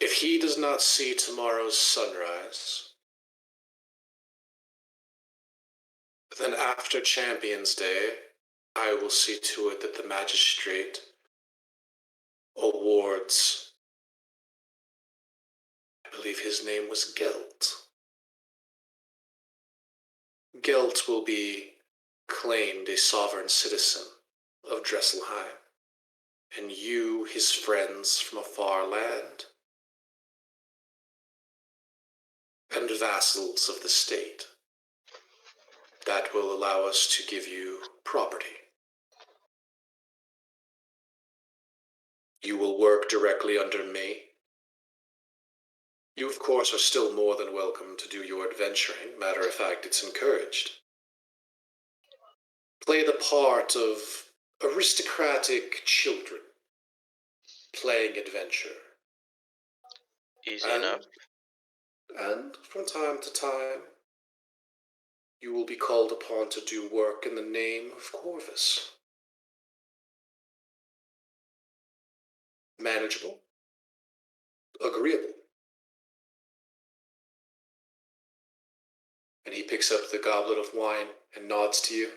A: If he does not see tomorrow's sunrise, then after Champions Day, I will see to it that the magistrate awards, I believe his name was Gelt. Gelt will be claimed a sovereign citizen of Dresselhime, and you, his friends from a far land, and vassals of the state. That will allow us to give you property. You will work directly under me. You, of course, are still more than welcome to do your adventuring. Matter of fact, it's encouraged. Play the part of aristocratic children playing adventure.
B: Easy enough.
A: And from time to time, you will be called upon to do work in the name of Corvus. Manageable. Agreeable. And he picks up the goblet of wine and nods to you.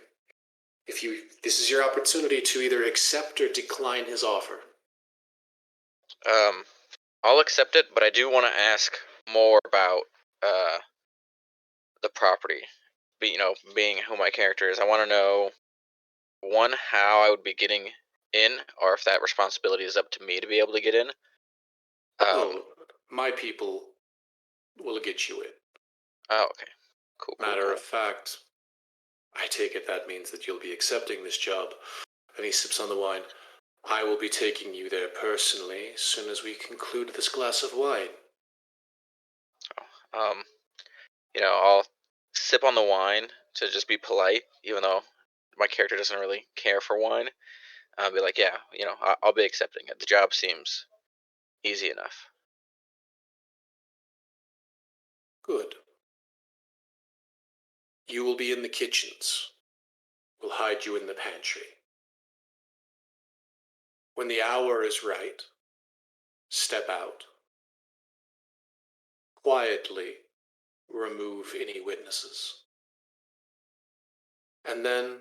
A: This is your opportunity to either accept or decline his offer.
B: I'll accept it, but I do want to ask more about the property. being who my character is, I want to know, one, how I would be getting in, or if that responsibility is up to me to be able to get in.
A: My people will get you in.
B: Oh, okay. Cool.
A: Matter of fact, I take it that means that you'll be accepting this job. And he sips on the wine. I will be taking you there personally as soon as we conclude this glass of wine.
B: I'll sip on the wine to just be polite, even though my character doesn't really care for wine. I'll be like, yeah, I'll be accepting it. The job seems easy enough.
A: Good. You will be in the kitchens. We'll hide you in the pantry. When the hour is right, step out. Quietly remove any witnesses. And then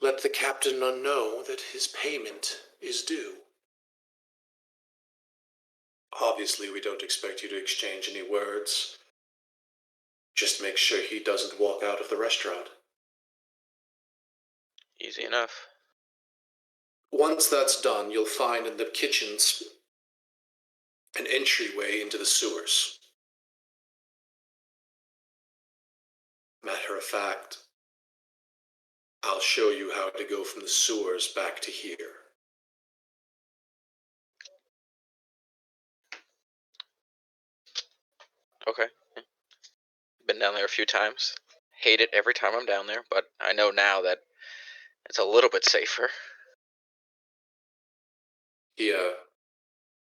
A: let the captain know that his payment is due. Obviously, we don't expect you to exchange any words. Just make sure he doesn't walk out of the restaurant.
B: Easy enough.
A: Once that's done, you'll find in the kitchens an entryway into the sewers. Matter of fact, I'll show you how to go from the sewers back to here.
B: Okay. Been down there a few times. Hate it every time I'm down there, but I know now that it's a little bit safer.
A: He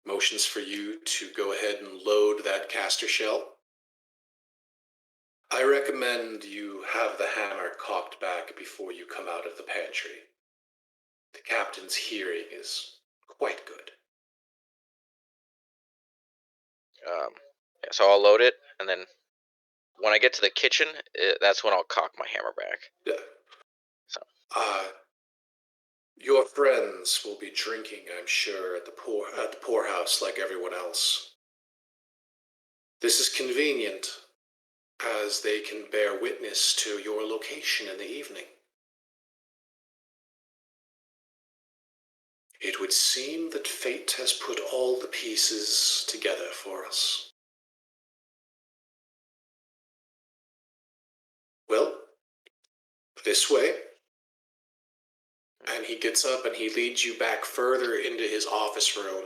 A: motions for you to go ahead and load that caster shell. I recommend you have the hammer cocked back before you come out of the pantry. The captain's hearing is quite good.
B: So I'll load it, and then when I get to the kitchen, that's when I'll cock my hammer back.
A: Yeah.
B: So.
A: Your friends will be drinking, I'm sure, at the poorhouse like everyone else. This is convenient, as they can bear witness to your location in the evening. It would seem that fate has put all the pieces together for us. Well, this way. And he gets up and he leads you back further into his office room,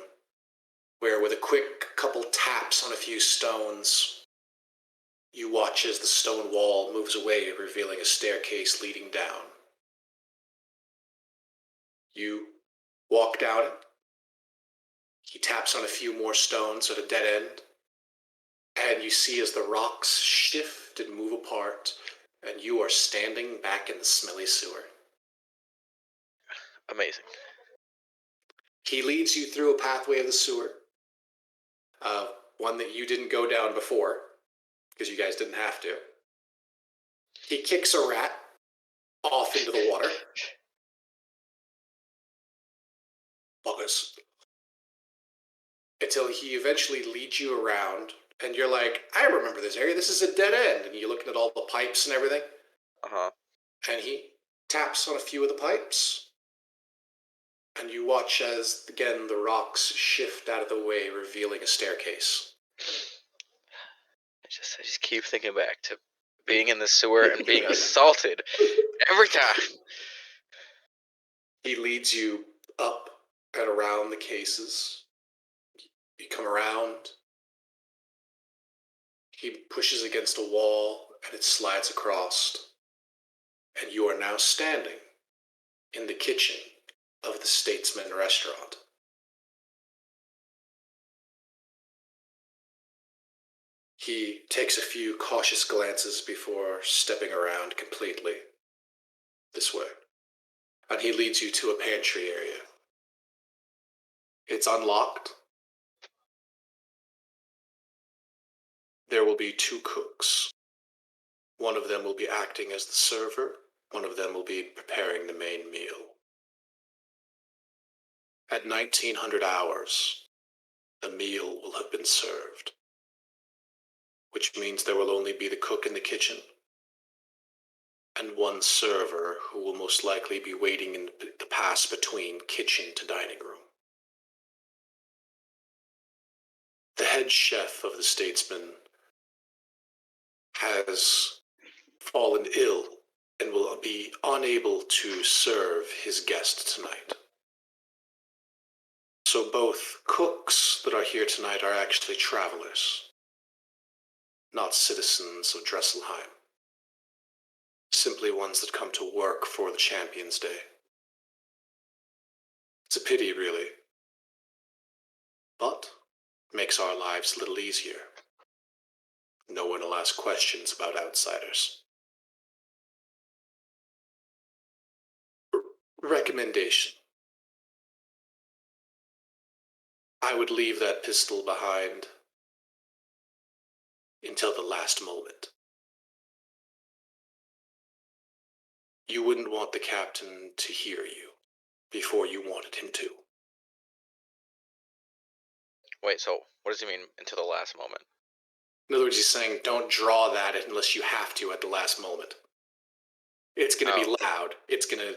A: where with a quick couple taps on a few stones, you watch as the stone wall moves away, revealing a staircase leading down. You walk down it. He taps on a few more stones at a dead end, and you see as the rocks shift and move apart, and you are standing back in the smelly sewer.
B: Amazing.
A: He leads you through a pathway of the sewer, one that you didn't go down before, because you guys didn't have to. He kicks a rat off into the water. Buggers. Until he eventually leads you around, and you're like, I remember this area, this is a dead end. And you're looking at all the pipes and everything.
B: Uh-huh.
A: And he taps on a few of the pipes. And you watch as, again, the rocks shift out of the way, revealing a staircase.
B: I just keep thinking back to being in the sewer and being assaulted every time.
A: He leads you up and around the cases. You come around. He pushes against a wall, and it slides across. And you are now standing in the kitchen of the Statesman restaurant. He takes a few cautious glances before stepping around completely. This way. And he leads you to a pantry area. It's unlocked. There will be 2 cooks. One of them will be acting as the server. One of them will be preparing the main meal. At 1900 hours, the meal will have been served, which means there will only be the cook in the kitchen and one server who will most likely be waiting in the pass between kitchen to dining room. The head chef of the Statesman has fallen ill and will be unable to serve his guest tonight. So both cooks that are here tonight are actually travelers, not citizens of Dresselhime. Simply ones that come to work for the Champions' Day. It's a pity, really. But makes our lives a little easier. No one will ask questions about outsiders. Recommendation. I would leave that pistol behind until the last moment. You wouldn't want the captain to hear you before you wanted him to.
B: Wait, so what does he mean until the last moment?
A: In other words, he's saying don't draw that unless you have to at the last moment. It's going to be loud. It's going to...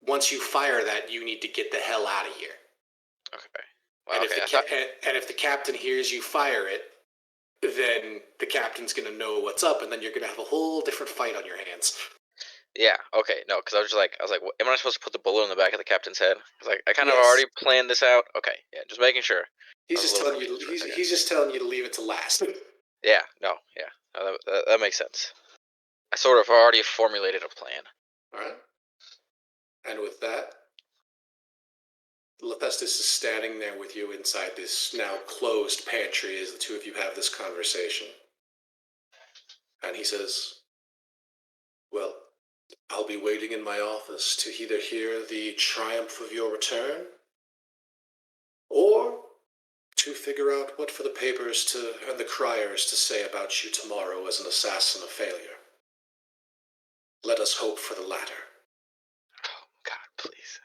A: Once you fire that, you need to get the hell out of here.
B: Okay. Well,
A: and if the captain hears you fire it, then the captain's going to know what's up, and then you're going to have a whole different fight on your hands.
B: Yeah, okay, no, because I was like, am I supposed to put the bullet in the back of the captain's head? Because I kind of already planned this out. Okay, yeah, just making sure.
A: He's just telling you. He's just telling you to leave it to last.
B: Yeah, no, that makes sense. I sort of already formulated a plan.
A: All right. And with that, Lepestus is standing there with you inside this now closed pantry as the two of you have this conversation. And he says, well, I'll be waiting in my office to either hear the triumph of your return or to figure out what for the papers and the criers to say about you tomorrow as an assassin of failure. Let us hope for the latter.
B: Oh, God, please.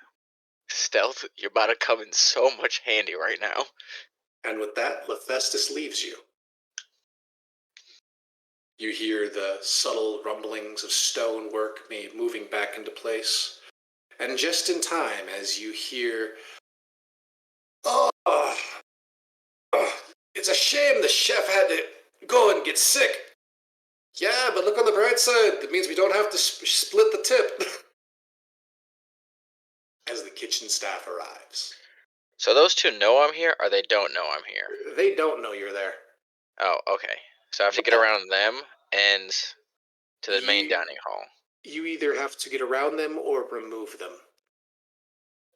B: Stealth, you're about to come in so much handy right now.
A: And with that, Lepestus leaves you. You hear the subtle rumblings of stonework moving back into place. And just in time, as you hear, it's a shame the chef had to go and get sick. Yeah, but look on the bright side. That means we don't have to split the tip. As the kitchen staff arrives.
B: So those two know I'm here, or they don't know I'm here?
A: They don't know you're there.
B: Oh, okay. So I have to get around them and to the main dining hall.
A: You either have to get around them or remove them.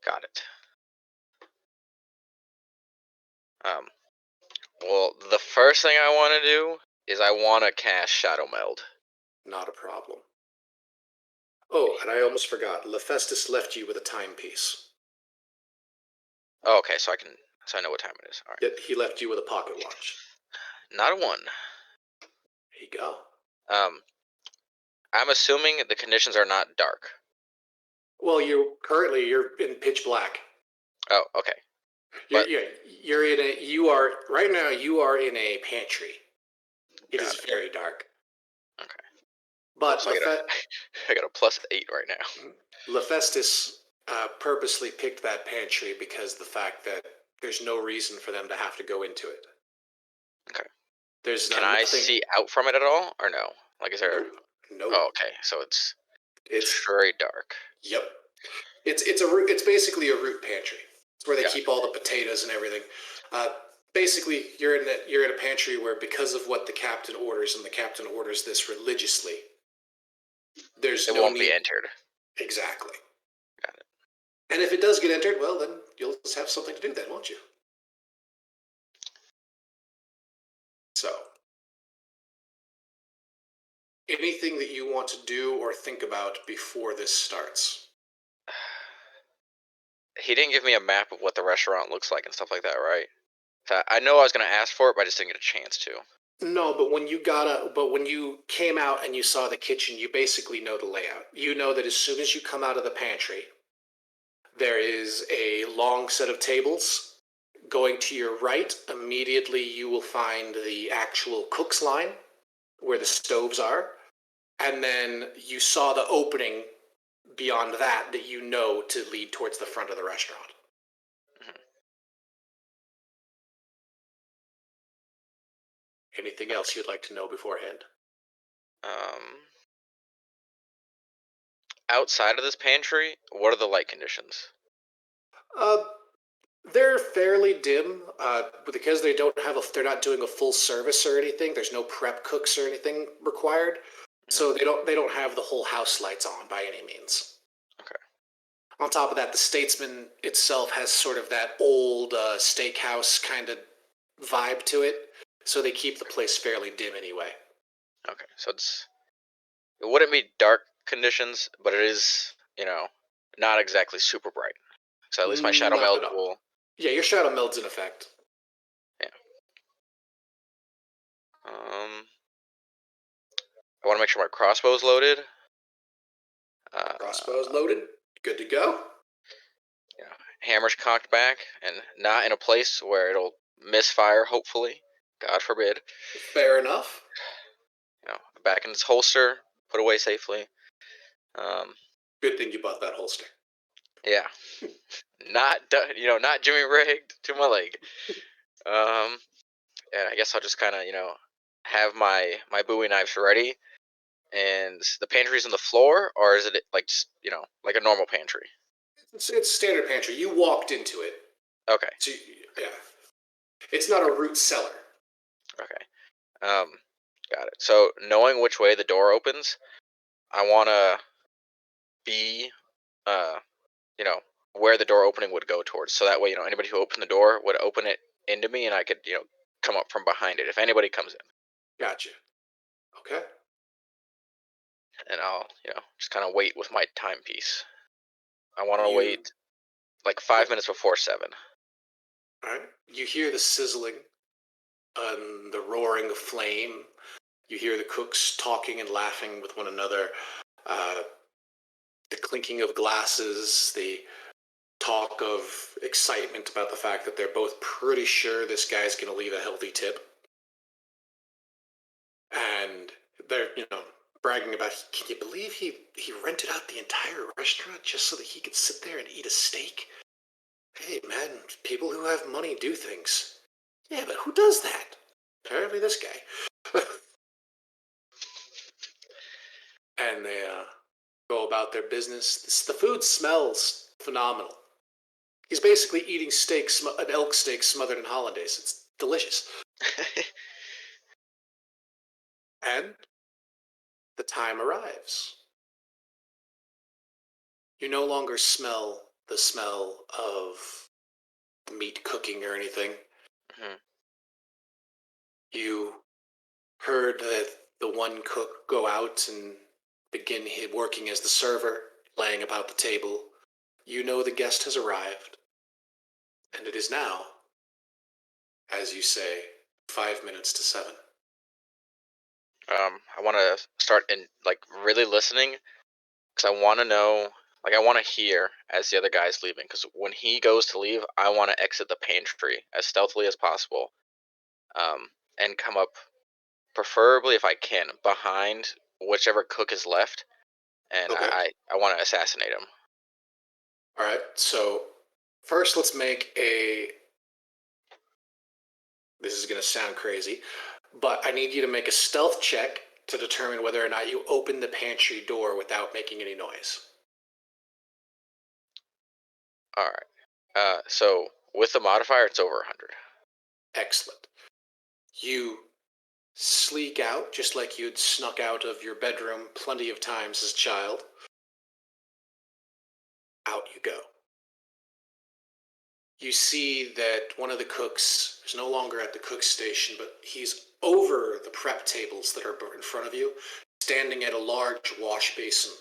B: Got it. Well, the first thing I want to do is I want to cast Shadow Meld.
A: Not a problem. Oh, and I almost forgot. Lepestus left you with a timepiece.
B: Oh, okay, so I know what time it is. All right.
A: Yep, he left you with a pocket watch.
B: Not a one.
A: There you go.
B: I'm assuming the conditions are not dark.
A: Well, you're in pitch black.
B: Oh, okay.
A: You are in a pantry. It is very dark.
B: Okay.
A: But
B: so I got a +8 right now.
A: Lepestus purposely picked that pantry because the fact that there's no reason for them to have to go into it.
B: Okay.
A: Can
B: I see out from it at all, or no? Like, is there?
A: No.
B: Oh, okay. So it's very dark.
A: Yep. It's basically a root pantry. It's where they keep all the potatoes and everything. Basically, you're in a pantry where, because of what the captain orders, and the captain orders this religiously, it won't be
B: entered.
A: Exactly.
B: Got it.
A: And if it does get entered, well, then you'll just have something to do then, won't you? So, anything that you want to do or think about before this starts?
B: He didn't give me a map of what the restaurant looks like and stuff like that, right? I know I was going to ask for it, but I just didn't get a chance to.
A: No, but when you came out and you saw the kitchen, you basically know the layout. You know that as soon as you come out of the pantry, there is a long set of tables. Going to your right, immediately you will find the actual cook's line, where the stoves are. And then you saw the opening beyond that you know to lead towards the front of the restaurant.
B: Mhm.
A: Anything else you'd like to know beforehand?
B: Outside of this pantry, what are the light conditions?
A: They're fairly dim, because they're not doing a full service or anything. There's no prep cooks or anything required, so they don't have the whole house lights on by any means.
B: Okay.
A: On top of that, the Statesman itself has sort of that old steakhouse kind of vibe to it, so they keep the place fairly dim anyway.
B: Okay, so it wouldn't be dark conditions, but it is, not exactly super bright. So at least my shadow
A: Not
B: meld
A: at all.
B: will.
A: Yeah, your shadow meld's in effect.
B: Yeah. I want to make sure my crossbow's loaded.
A: Crossbow's loaded. Good to go.
B: Hammer's cocked back and not in a place where it'll misfire, hopefully. God forbid.
A: Fair enough.
B: Back in its holster, put away safely.
A: Good thing you bought that holster.
B: Yeah. Not Jimmy rigged to my leg. And I guess I'll just kind of, have my Bowie knives ready. And the pantry's on the floor, or is it like just, like a normal pantry?
A: It's standard pantry. You walked into it.
B: Okay.
A: So, yeah. It's not a root cellar.
B: Okay. Got it. So knowing which way the door opens, I want to be, where the door opening would go towards. So that way, anybody who opened the door would open it into me, and I could, come up from behind it if anybody comes in.
A: Gotcha. Okay.
B: And I'll, just kind of wait with my timepiece. I want to wait like 5 minutes before 7.
A: All right. You hear the sizzling and the roaring of flame. You hear the cooks talking and laughing with one another. The clinking of glasses, the talk of excitement about the fact that they're both pretty sure this guy's going to leave a healthy tip. And they're, bragging about, can you believe he rented out the entire restaurant just so that he could sit there and eat a steak? Hey, man, people who have money do things. Yeah, but who does that? Apparently this guy. And they go about their business. The food smells phenomenal. He's basically eating an elk steak smothered in hollandaise. It's delicious. And the time arrives. You no longer smell the smell of the meat cooking or anything.
B: Mm-hmm.
A: You heard that the one cook go out and begin working as the server, laying about the table. You know the guest has arrived. And it is now, as you say, 5 minutes to 7.
B: I want to start really listening, because I want to know, I want to hear as the other guy's leaving, because when he goes to leave, I want to exit the pantry as stealthily as possible, and come up, preferably if I can, behind whichever cook is left, and
A: Okay.
B: I want to assassinate him.
A: All right, so first let's make this is going to sound crazy, but I need you to make a stealth check to determine whether or not you open the pantry door without making any noise.
B: All right. So with the modifier, it's over 100.
A: Excellent. You sleek out just like you'd snuck out of your bedroom plenty of times as a child. Out you go. You see that one of the cooks is no longer at the cook station, but he's over the prep tables that are in front of you, standing at a large wash basin,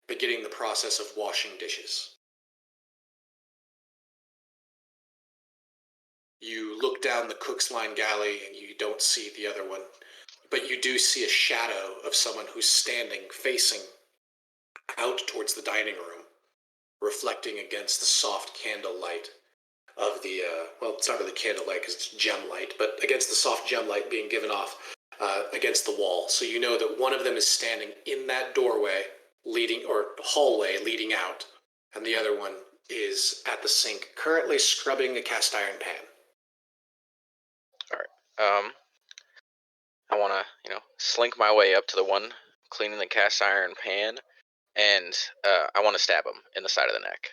A: beginning the process of washing dishes. You look down the cook's line galley and you don't see the other one, but you do see a shadow of someone who's standing facing out towards the dining room, reflecting against the soft candle light of the, well, it's not really candle light because it's gem light, but against the soft gem light being given off against the wall. So you know that one of them is standing in that doorway or hallway leading out, and the other one is at the sink, currently scrubbing a cast iron pan.
B: All right. I want to, slink my way up to the one cleaning the cast iron pan, and I want to stab him in the side of the neck.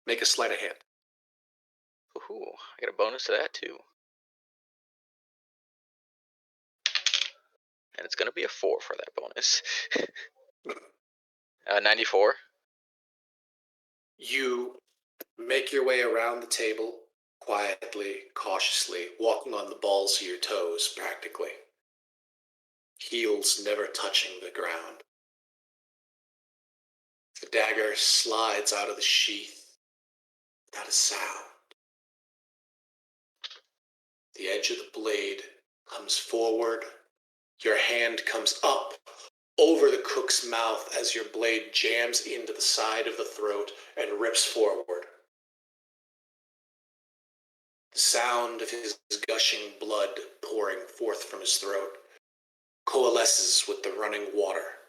A: Make a sleight of hand.
B: Ooh, I get a bonus to that too. And it's going to be a 4 for that bonus. 94.
A: You make your way around the table, quietly, cautiously, walking on the balls of your toes, practically. Heels never touching the ground. The dagger slides out of the sheath without a sound. The edge of the blade comes forward. Your hand comes up over the cook's mouth as your blade jams into the side of the throat and rips forward. The sound of his gushing blood pouring forth from his throat coalesces with the running water.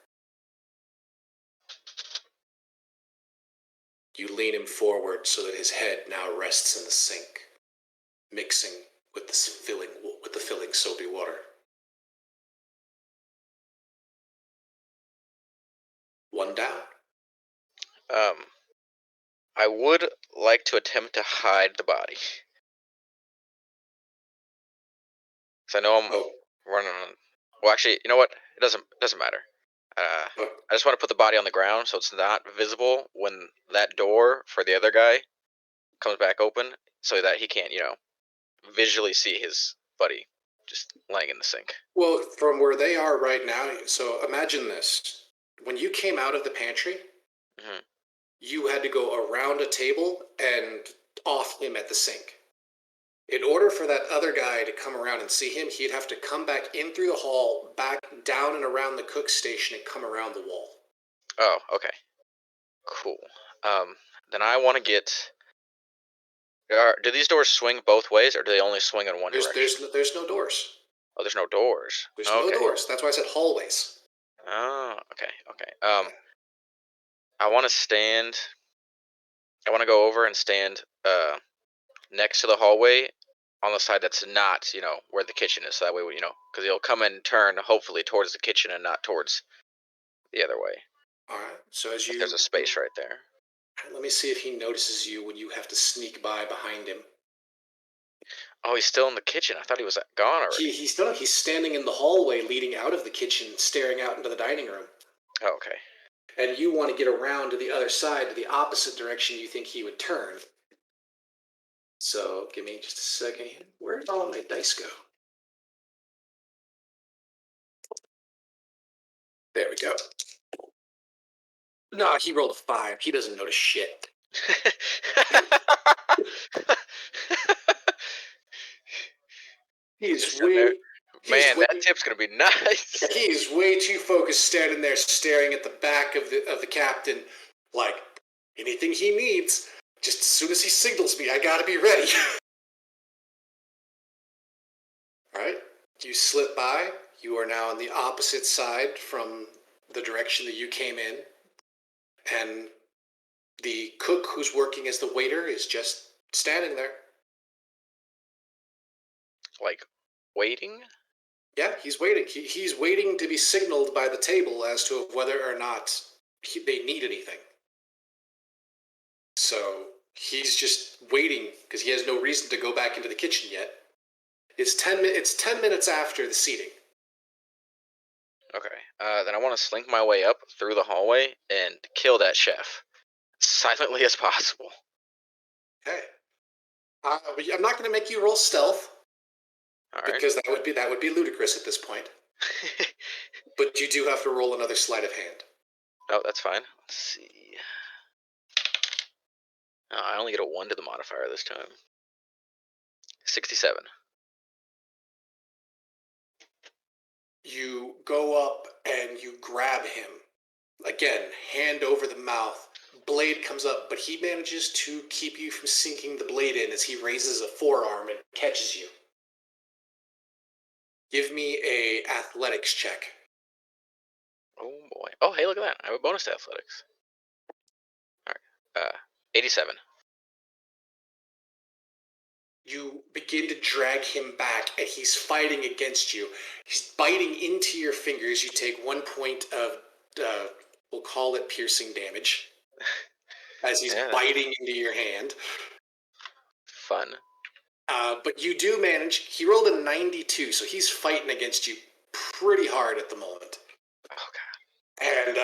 A: You lean him forward so that his head now rests in the sink, mixing with the filling soapy water. One down.
B: I would like to attempt to hide the body. Because I know I'm running on... Well, actually, you know what? It doesn't matter. I just want to put the body on the ground so it's not visible when that door for the other guy comes back open, so that he can't, visually see his buddy just laying in the sink.
A: Well, from where they are right now, so imagine this. When you came out of the pantry, you had to go around a table and off him at the sink. In order for that other guy to come around and see him, he'd have to come back in through the hall, back down and around the cook station, and come around the wall.
B: Oh, okay. Cool. Then I want to get... do these doors swing both ways, or do they only swing in one direction?
A: There's no doors.
B: Oh, there's no doors.
A: There's no doors. That's why I said hallways.
B: Oh, okay. I want to go over and stand next to the hallway on the side that's not, where the kitchen is. So that way, because he'll come and turn, hopefully, towards the kitchen and not towards the other way.
A: All right. So as
B: there's a space right there.
A: Let me see if he notices you when you have to sneak by behind him.
B: Oh, he's still in the kitchen. I thought he was gone already.
A: He's standing in the hallway leading out of the kitchen, staring out into the dining room.
B: Oh, okay.
A: And you want to get around to the other side, to the opposite direction you think he would turn. So, give me just a second here. Where did all of my dice go? There we go. No, he rolled a 5. He doesn't notice shit.
B: That tip's gonna be nice.
A: He's way too focused, standing there, staring at the back of the captain, like anything he needs. Just as soon as he signals me, I gotta be ready. All right, you slip by. You are now on the opposite side from the direction that you came in, and the cook who's working as the waiter is just standing there.
B: Like, waiting?
A: Yeah, he's waiting. He's waiting to be signaled by the table as to whether or not they need anything. So he's just waiting because he has no reason to go back into the kitchen yet. It's 10 minutes after the seating.
B: Okay. Then I want to slink my way up through the hallway and kill that chef as silently as possible.
A: Okay. I'm not going to make you roll stealth. All right. Because that would be ludicrous at this point. But you do have to roll another sleight of hand.
B: Oh, that's fine. Let's see. Oh, I only get a 1 to the modifier this time. 67.
A: You go up and you grab him. Again, hand over the mouth. Blade comes up, but he manages to keep you from sinking the blade in as he raises a forearm and catches you. Give me a athletics check.
B: Oh boy. Oh, hey, look at that. I have a bonus to athletics. All right. 87.
A: You begin to drag him back, and he's fighting against you. He's biting into your fingers. You take 1 point of, we'll call it piercing damage, as he's biting into your hand.
B: Fun.
A: But you do manage. He rolled a 92, so he's fighting against you pretty hard at the moment.
B: Oh, God.
A: And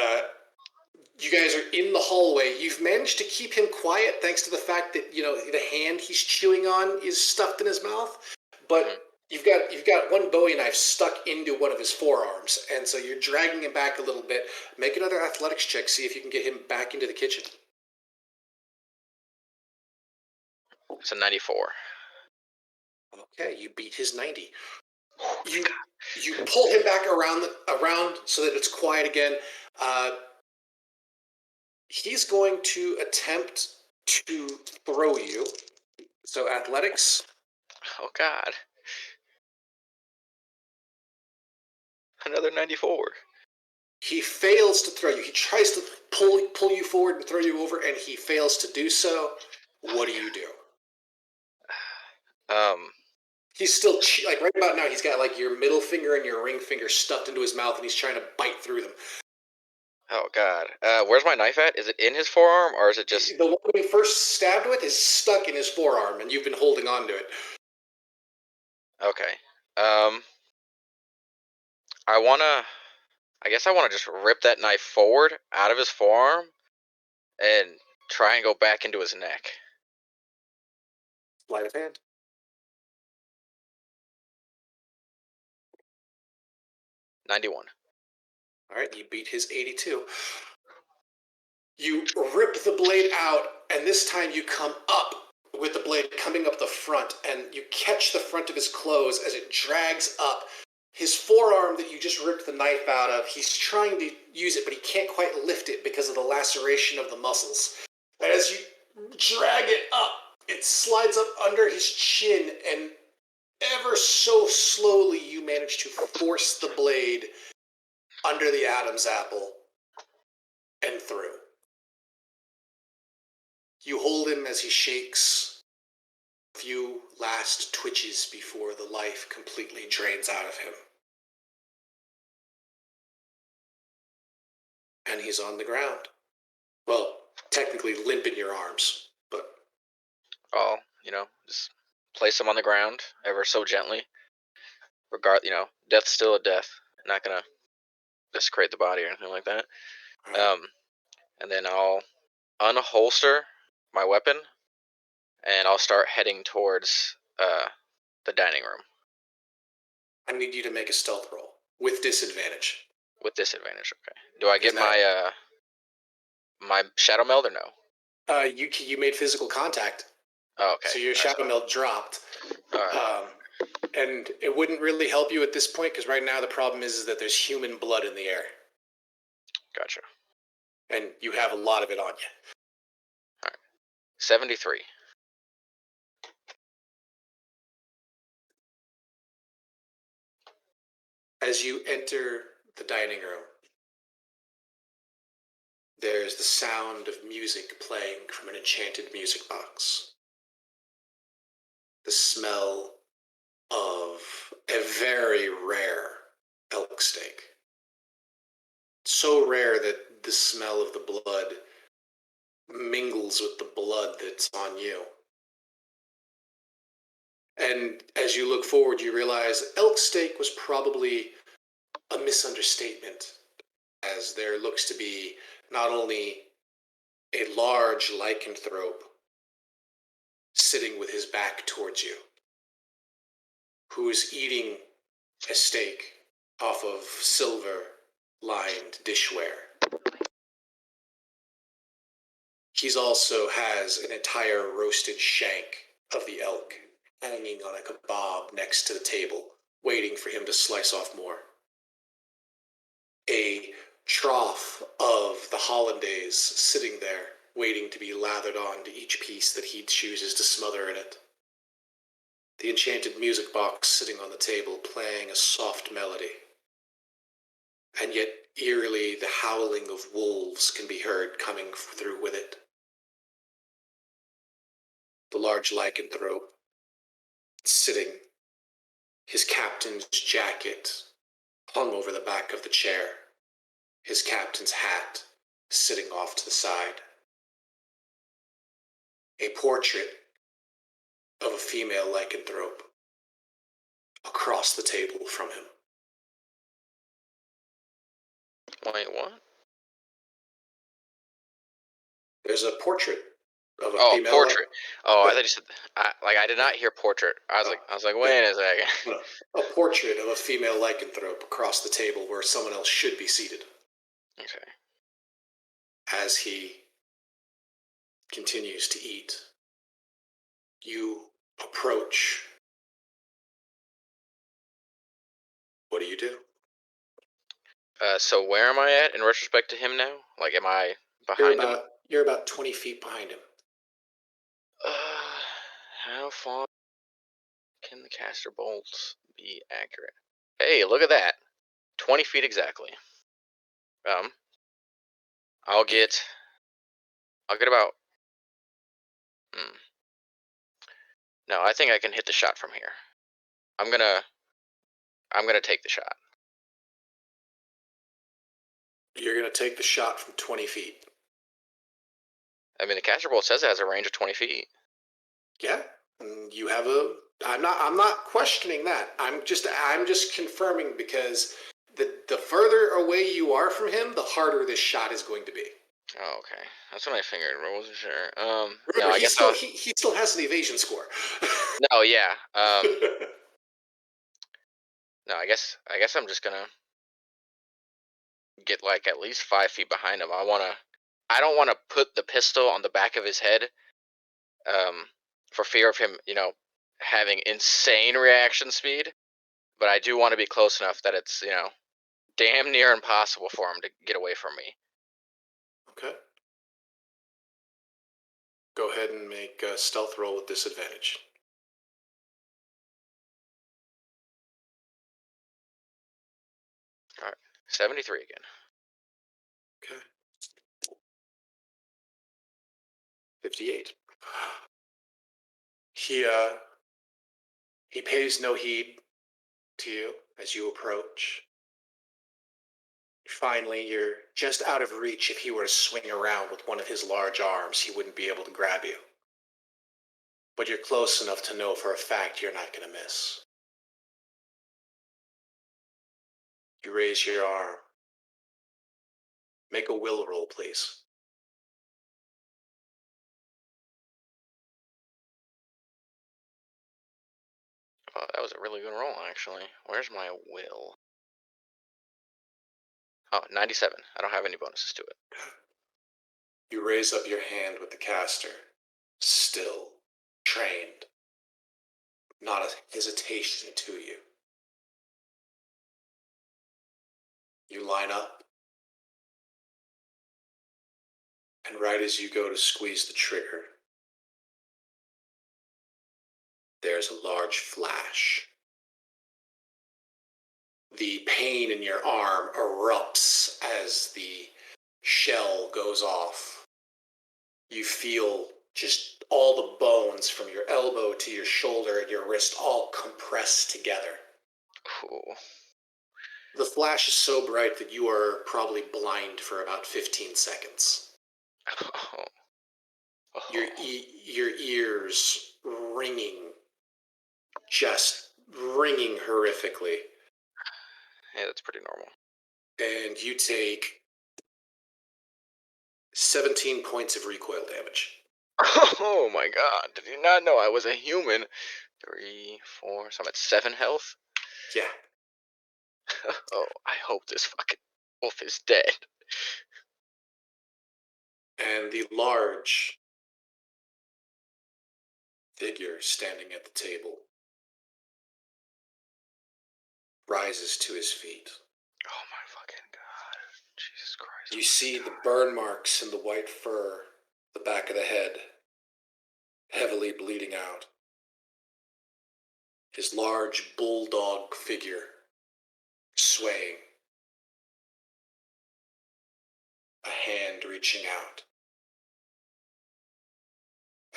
A: you guys are in the hallway. You've managed to keep him quiet thanks to the fact that, the hand he's chewing on is stuffed in his mouth. But you've got one Bowie knife stuck into one of his forearms, and so you're dragging him back a little bit. Make another athletics check, see if you can get him back into the kitchen.
B: It's a 94.
A: Okay, you beat his 90. You pull him back around so that it's quiet again. He's going to attempt to throw you. So athletics.
B: Oh, God. Another 94.
A: He fails to throw you. He tries to pull you forward and throw you over, and he fails to do so. What do you do? He's still, right about now, he's got, your middle finger and your ring finger stuffed into his mouth, and he's trying to bite through them.
B: Oh, God. Where's my knife at? Is it in his forearm, or is it just...
A: The one we first stabbed with is stuck in his forearm, and you've been holding on to it.
B: Okay. I guess I want to just rip that knife forward out of his forearm and try and go back into his neck.
A: Sleight of hand.
B: $91.
A: All right, you beat his 82. You rip the blade out, and this time you come up with the blade coming up the front, and you catch the front of his clothes as it drags up. His forearm that you just ripped the knife out of, he's trying to use it, but he can't quite lift it because of the laceration of the muscles. And as you drag it up, it slides up under his chin, and ever so slowly you manage to force the blade under the Adam's apple and through. You hold him as he shakes, a few last twitches before the life completely drains out of him. And he's on the ground. Well, technically limp in your arms, but...
B: Oh, just place him on the ground ever so gently. Death's still a death. I'm not gonna desecrate the body or anything like that. Right. And then I'll unholster my weapon, and I'll start heading towards the dining room.
A: I need you to make a stealth roll with disadvantage.
B: With disadvantage, okay. Do I get my shadow meld or no?
A: You made physical contact.
B: Oh, okay.
A: So your shadow meld dropped.
B: All right.
A: And it wouldn't really help you at this point because right now the problem is that there's human blood in the air.
B: Gotcha.
A: And you have a lot of it on you.
B: All right. 73.
A: As you enter the dining room, there's the sound of music playing from an enchanted music box. The smell of a very rare elk steak. So rare that the smell of the blood mingles with the blood that's on you. And as you look forward, you realize elk steak was probably a misunderstatement, as there looks to be not only a large lycanthrope sitting with his back towards you, who's eating a steak off of silver-lined dishware. He also has an entire roasted shank of the elk hanging on a kebab next to the table, waiting for him to slice off more. A trough of the hollandaise sitting there, waiting to be lathered on to each piece that he chooses to smother in it. the enchanted music box sitting on the table playing a soft melody. And yet, eerily, the howling of wolves can be heard coming through with it. The large lycanthrope sitting, his captain's jacket hung over the back of the chair, his captain's hat sitting off to the side. A portrait of a female lycanthrope across the table from him.
B: Wait, what?
A: There's a portrait of a
B: Oh,
A: female.
B: portrait. I thought you said. I did not hear portrait. I was like, wait a second.
A: No, a portrait of a female lycanthrope across the table where someone else should be seated.
B: Okay.
A: As he continues to eat, you approach. What do you do?
B: So where am I at in retrospect to him now? Like, am I behind him?
A: You're about 20 feet behind him.
B: How far can the caster bolts be accurate? Hey, look at that. 20 feet exactly. I'll get about. No, I think I can hit the shot from here. I'm gonna take the shot.
A: You're gonna take the shot from 20 feet.
B: I mean, the caster bolt says it has a range of 20 feet.
A: Yeah, you have a. I'm not questioning that. I'm just confirming because the further away you are from him, the harder this shot is going to be.
B: Oh, okay. That's what I figured. I wasn't sure.
A: Remember,
B: no, I guess
A: he still has an evasion score.
B: No, yeah. No, I guess I'm just gonna get like at least 5 feet behind him. I don't wanna put the pistol on the back of his head, for fear of him, having insane reaction speed. But I do want to be close enough that it's, damn near impossible for him to get away from me.
A: Okay. Go ahead and make a stealth roll with disadvantage.
B: All right, 73 again.
A: Okay. 58. He pays no heed to you as you approach. Finally, you're just out of reach. If he were to swing around with one of his large arms, he wouldn't be able to grab you. But you're close enough to know for a fact you're not going to miss. You raise your arm. Make a will roll, please.
B: Oh, that was a really good roll, actually. Where's my will? Oh, 97. I don't have any bonuses to it.
A: You raise up your hand with the caster. Still, trained. Not a hesitation to you. You line up. And right as you go to squeeze the trigger, there's a large flash. The pain in your arm erupts as the shell goes off. You feel just all the bones from your elbow to your shoulder and your wrist all compressed together.
B: Cool.
A: The flash is so bright that you are probably blind for about 15 seconds.
B: Oh.
A: Your ears ringing, just ringing horrifically.
B: Yeah, that's pretty normal.
A: And you take 17 points of recoil damage.
B: Oh my god, did you not know I was a human? 3, 4, so I'm at 7 health?
A: Yeah.
B: Oh, I hope this fucking wolf is dead.
A: And the large figure standing at the table rises to his feet.
B: Oh my fucking god. Jesus Christ.
A: You see the burn marks in the white fur, the back of the head, heavily bleeding out. his large bulldog figure swaying, a hand reaching out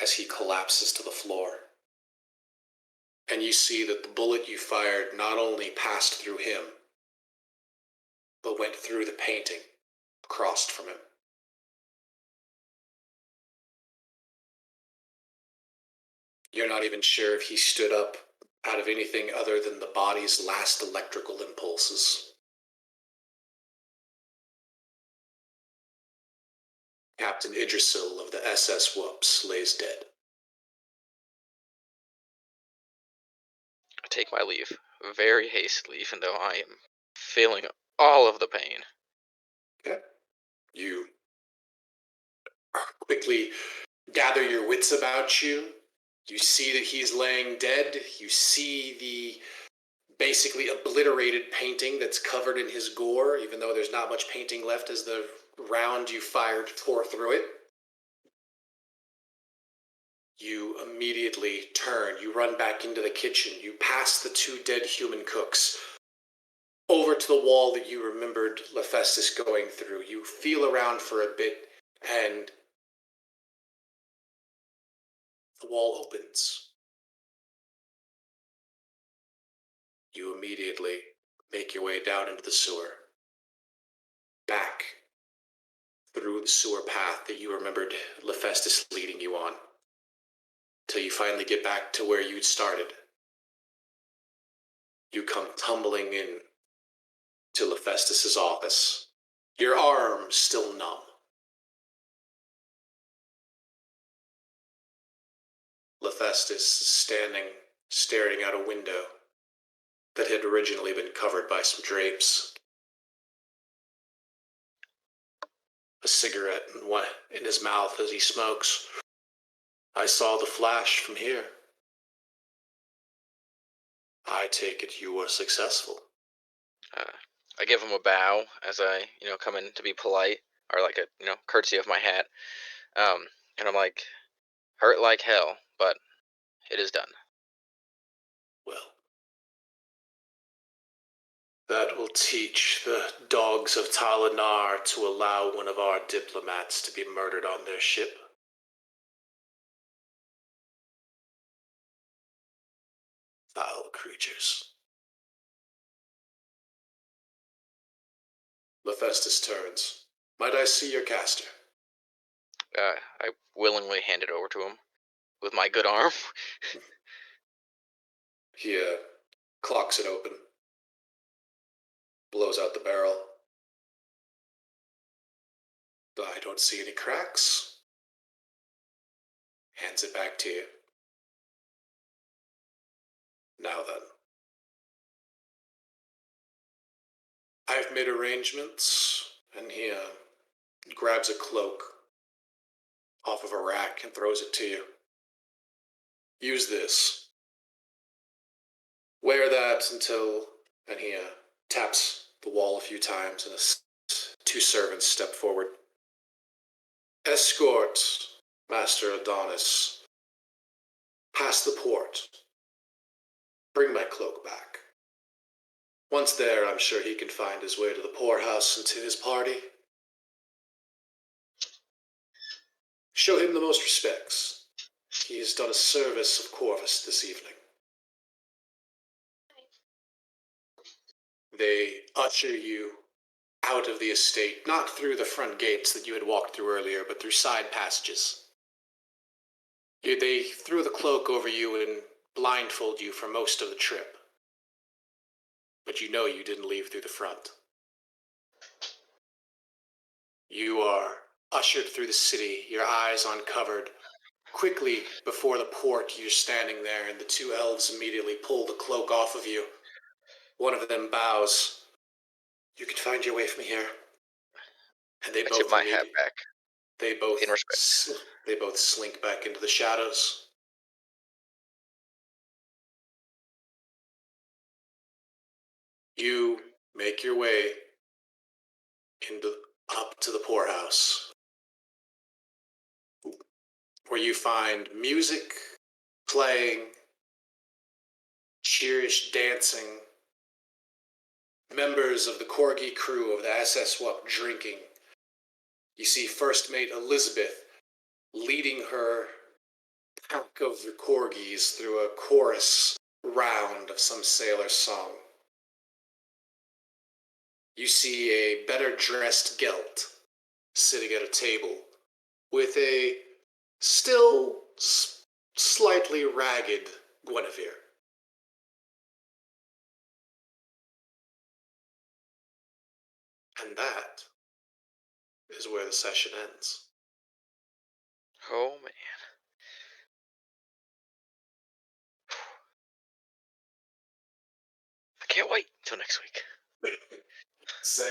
A: as he collapses to the floor. And you see that the bullet you fired not only passed through him, but went through the painting across from him. You're not even sure if he stood up out of anything other than the body's last electrical impulses. Captain Idrisil of the SS Whoops lays dead.
B: I take my leave very hastily, even though I am feeling all of the pain.
A: Okay. You quickly gather your wits about you. You see that he's laying dead. You see the basically obliterated painting that's covered in his gore, even though there's not much painting left as the round you fired tore through it. You immediately turn. You run back into the kitchen. You pass the two dead human cooks over to the wall that you remembered Hephaestus going through. You feel around for a bit, and the wall opens. You immediately make your way down into the sewer. Back through the sewer path that you remembered Hephaestus leading you on, till you finally get back to where you'd started. You come tumbling in to Hephaestus's office, your arms still numb. Hephaestus is standing, staring out a window that had originally been covered by some drapes. A cigarette in his mouth as he smokes. I saw the flash from here. I take it you were successful.
B: I give him a bow as I, come in to be polite, or like a, courtesy of my hat. And I'm like, hurt like hell, but it is done.
A: Well, that will teach the dogs of Talinar to allow one of our diplomats to be murdered on their ship. Foul creatures. Hephaestus turns. Might I see your caster?
B: I willingly hand it over to him with my good arm.
A: He clocks it open. Blows out the barrel. I don't see any cracks. Hands it back to you. Now then. I've made arrangements, and he grabs a cloak off of a rack and throws it to you. Use this. Wear that until, and he taps the wall a few times, and two servants step forward. Escort Master Adonis past the port. Bring my cloak back. Once there, I'm sure he can find his way to the poorhouse and to his party. Show him the most respects. He has done a service of Corvus this evening. They usher you out of the estate, not through the front gates that you had walked through earlier, but through side passages. They threw the cloak over you and blindfold you for most of the trip. But you know you didn't leave through the front. You are ushered through the city, your eyes uncovered. Quickly, before the port, you're standing there, and the two elves immediately pull the cloak off of you. One of them bows. You can find your way from here. And they
B: I
A: both
B: tip my hat back.
A: They both
B: in respect.
A: They both slink back into the shadows. You make your way up to the poorhouse, where you find music playing, cheerish dancing, members of the Corgi crew of the SS Swap drinking. You see First Mate Elizabeth leading her pack of the Corgis through a chorus round of some sailor's song. You see a better dressed Gelt sitting at a table with a still slightly ragged Guinevere. And that is where the session ends.
B: Oh, man. I can't wait till next week.
A: Same.